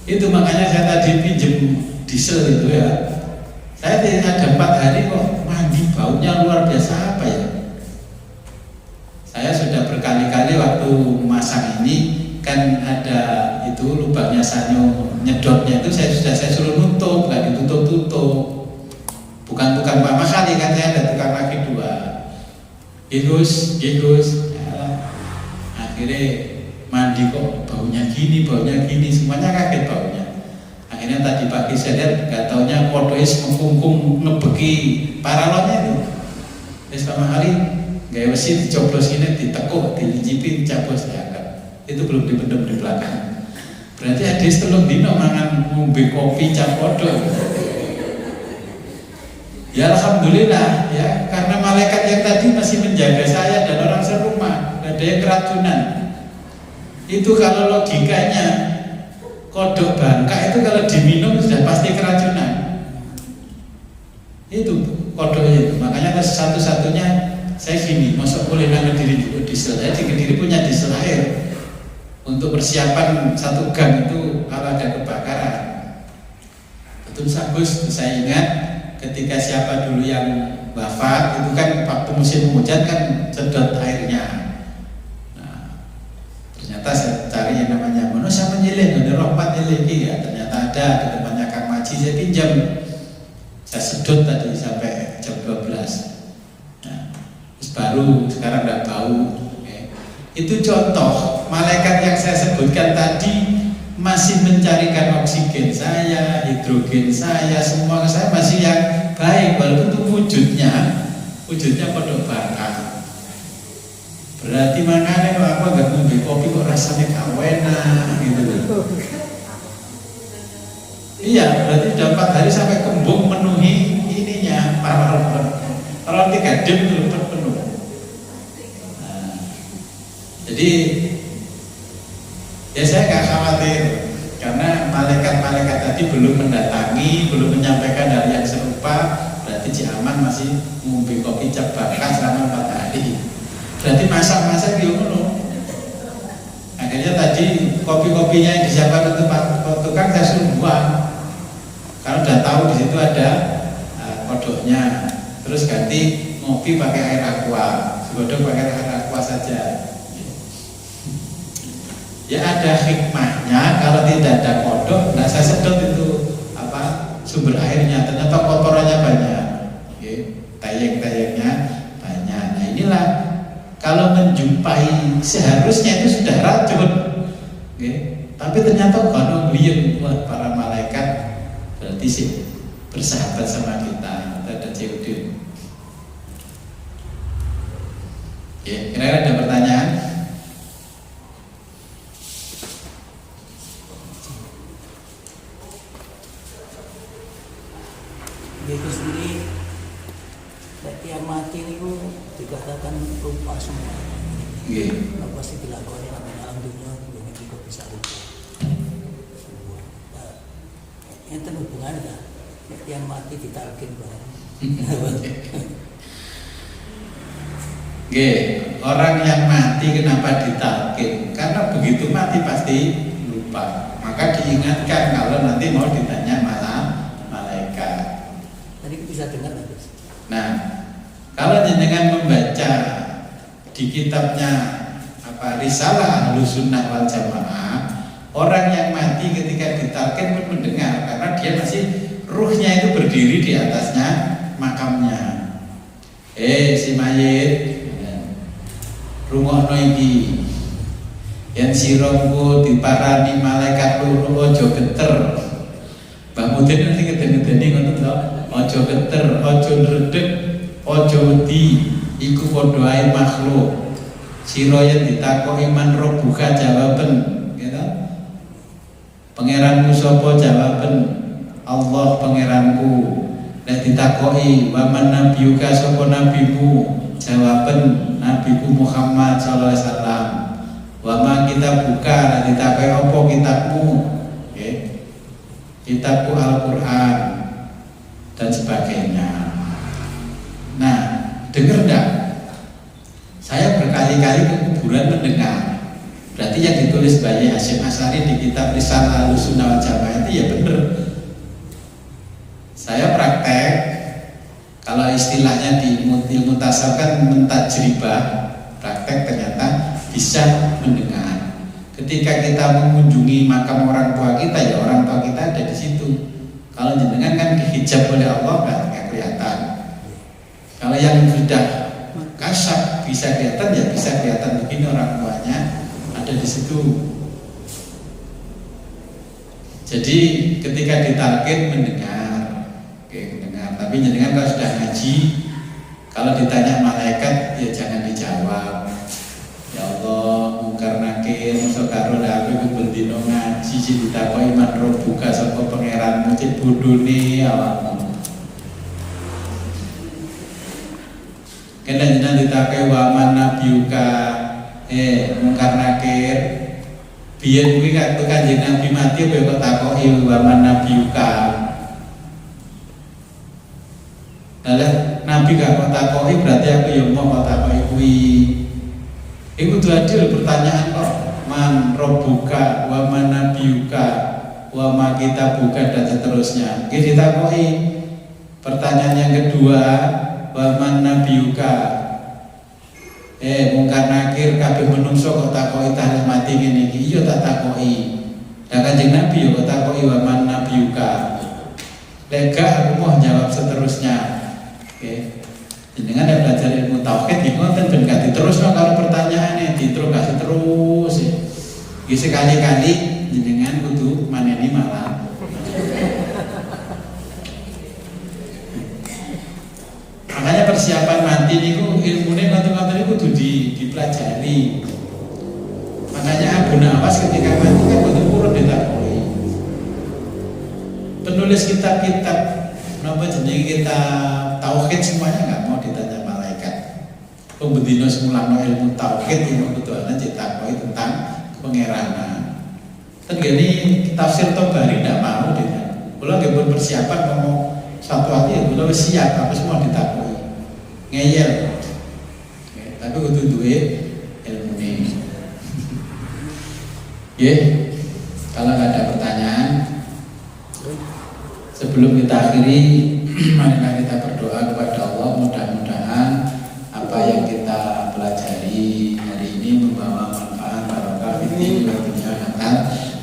Itu makanya saya tadi pinjem diesel itu ya. Saya ada 4 hari kok mandi baunya luar biasa apa ya. Saya sudah berkali-kali waktu masang ini kan ada itu lubangnya sanyo nyedotnya itu saya suruh nutup, nggak ditutup-tutup. Bukan pertama kali kan saya ada tukang lagi 2. Gigus, akhirnya mandi kok baunya gini, semuanya kaget baunya. Akhirnya tadi pagi saya lihat, gak taunya kodois mengkungkung ngebeki paralonnya itu. Terus pertama kali gaya besi dicoblos ini, ditekuk, dilicipin, cabos diangkat. Itu belum dipendam di belakang. Berarti ada setelung dino mangan ngombe kopi cap kodok. Ya alhamdulillah ya, karena malaikat yang tadi masih menjaga saya dan orang serumah, gak ada yang keracunan. Itu kalau logikanya kodok bangka itu kalau diminum sudah pasti keracunan. Itu kodoknya itu. Makanya satu-satunya saya gini, masuk boleh nanggung diri diesel. Saya di Kediri punya diesel air untuk persiapan 1 gang itu kalau ada kebakaran. Betul Sagus, saya ingat ketika siapa dulu yang wafat itu kan waktu musim hujan kan sedot airnya. Nah, ternyata saya cari yang namanya manusia menyilih, ada rohmat nyilih ya. Ternyata ada di depannya Kang Maji, saya pinjam, saya sedot tadi sampai jam 12. Nah, terus baru sekarang nggak bau. Itu contoh malaikat yang saya sebutkan tadi masih mencarikan oksigen saya, hidrogen saya, semua saya masih yang baik walaupun itu wujudnya kodok bangka. Berarti makanya kalau aku nggak ngombe kopi kok rasanya kawenan gitu. Iya, berarti udah 4 hari sampai kembung memenuhi ininya paralon. Kalau 3 jam itu penuh. Nah, jadi ya saya nggak khawatir karena malaikat-malaikat tadi belum mendatangi, belum menyampaikan hal yang serupa. Berarti Ciaman masih ngombe kopi cap bangka selama 4 hari. Berarti masak-masak di umur. Akhirnya tadi kopi-kopinya yang disiapkan untuk Pak tukang saya suruh buang. Kalau udah tahu di situ ada kodoknya, terus ganti ngopi pakai air aqua, segodok pakai air aqua saja. Ya ada hikmahnya, kalau tidak ada kodok, nah saya sedot itu sumber airnya, ternyata kotorannya banyak, tayeng-tayengnya banyak. Nah inilah kalau menjumpai seharusnya itu sudah racun, tapi ternyata kalau beliau buat para malaikat berarti sih bersahabat sama kita, ada COD. Kira-kira ada pertanyaan? Itu sendiri yang mati itu dikatakan rupa semua. Nah, pasti dilakoni dalam dunia ini juga bisa rupa. Yang hubungannya kan yang mati ditalkin barang. orang yang mati kenapa ditalkin? Karena begitu mati pasti lupa. Maka diingatkan kalau nanti mau ditanya malaikat. Tadi bisa dengar nggak, Gus? Nah, kalau jenengan membaca di kitabnya Risalah Ahlus Sunnah wal Jamaah, orang yang mati ketika ditalkin pun mendengar karena dia masih ruhnya itu berdiri di atasnya makamnya. Si mayit, rungokno iki. Yen sirongku diparani malaikat loro aja geter. Mbah Mudin nanti ngeden-ngedeni ngono to. Aja geter, aja ndredeg, aja wedi, iku padha ae makhluk. Sira yen ditakoki man rabbuka jawaben, gitu. Pangeranmu sapa jawaben? Allah pangeranku. Nek ditakoki wa man nabiyuka sapa nabimu? Jawaben nabiku Muhammad sallallahu alaihi wasallam. Wa ma kitabuka, nek ditakoki apa kitabmu? Nggih. Kitabku Al-Qur'an dan sebagainya. Nah, dengar enggak? Saya berkali-kali ke kuburan mendengar. Berarti yang ditulis Bayi Hasyim Asy'ari di kitab Risalah Ahlus Sunnah wal Jamaah itu ya benar. Saya praktek, kalau istilahnya di ilmu tasawuf kan mentajribah, praktek ternyata bisa mendengar. Ketika kita mengunjungi makam orang tua kita, ya orang tua kita ada di situ. Kalau jenengan kan dihijab oleh Allah nggak kelihatan. Kalau yang sudah kasab bisa kelihatan, ya bisa kelihatan begini orang tuanya ada di situ. Jadi ketika ditalkin mendengar, mendengar. Tapi jenengan kalau sudah ngaji, kalau ditanya malaikat ya jangan dijawab. Ya Allah, mungkar nakir, masa karo aku bendino ngaji sih ditakoki man rabbuka sapa pangeranmu cek bodone awakmu. Kena jenengan ditakoki wa man nabiyuka mungkar nakir. Biyen kuwi kanjeng Nabi mati kok takoki wa man nabiyuka. Lah Nabi gak kok takoki berarti aku ya mau kok takoki kuwi. Iku kudu adil pertanyaan kok man rabbuka wa man nabiyuka wa ma kitabuka dan seterusnya. Iki ditakoki. Pertanyaan yang kedua, wa man nabiyuka. Mungkar nakir kabeh menungso kok takoki tahlil mati ngene iki. Iya tak takoki. Lah Kanjeng Nabi yo kok takoki wa man nabiyuka. Lega aku mau jawab seterusnya. Oke. Jenengan yang belajar ilmu tauhid iki ngoten ben gak diterusno kalau pertanyaane diteruskan terus. Iki sekali-kali jenengan kudu maneni malah. Makanya persiapan mati niku ilmune ngoten-ngoten niku kudu dipelajari. Makanya Abu Nawas ketika mati kan kudu purun ditakoki. Penulis kitab-kitab napa jenenge kitab tauhid semuanya enggak mau ditanya malaikat. Pembedino semulano ilmu tauhid ilmu ketuhanan ditakoki tentang pengeranan. Ten gini tafsir Tabari ndak mau ditanya. Kula nggih pun persiapan ngomong satu hati kula wis siap apa semua ditakoki. Ngeyel. Tapi kudu duwe ilmune. Nggih. Kalau nggak ada pertanyaan, sebelum kita akhiri, mari kita berdoa kepada Allah. Mudah-mudahan apa yang kita pelajari hari ini membawa manfaat barokah fid wa dunya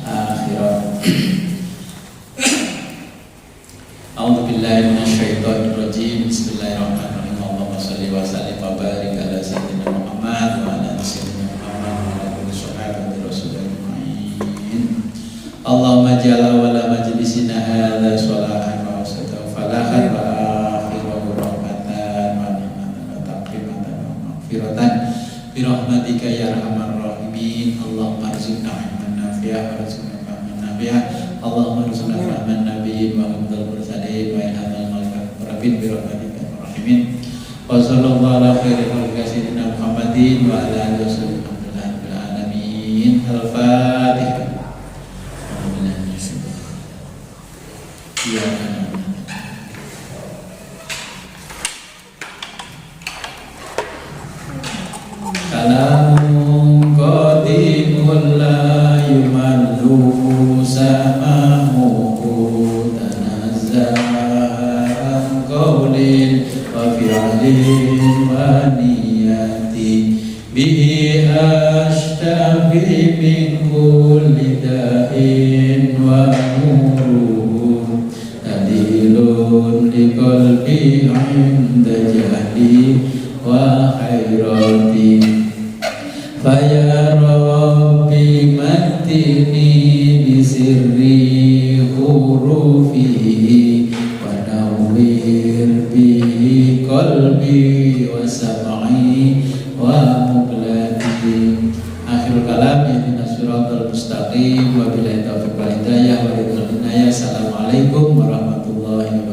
akhirat. A'udzubillahi minasyaitonir rajim. Bismillahirrahmanirrahim. Allahumma shalli wa sallim wa barik ala sayyidina Muhammad wa ala sayyidina Muhammad wa ala kulli sahabati rasulillah ajma'in. Allahumma jalla wa la majlisina hadza salahan wa wasata falahan wa akhiru rahmatan wa ni'matan wa taqrimatan wa maghfiratan bi rahmatika ya arhamar rahimin. Allahumma arzuqna ilman nafi'an wa arzuqna fahman nafi'an. Allahumma arzuqna fahman nabiyyin wa hifdzal mursalin wa ilhamal malaikati rabbin bi rahmatika ya rahimin. Wa sallallahu ala khairi khalqi sayyidina Muhammadin wa ala alihi washabbihi alamin. Al-Fatihah. samahu tanazzahan qawlin wa fi'lin wa niyati bihi ashtafi min kulli da'in wa nuruhu tadilun li qalbi 'inda jahli wa hayrati faya rabbi matini bi sirri hurufihi wa nawwir bihi qalbi wa sam'i wa muqlati. Akhirul kalam ihdinas siratal mustaqim wa billahi taufiq wal hidayah wa ridwan. Assalamualaikum warahmatullahi wabarakatuh.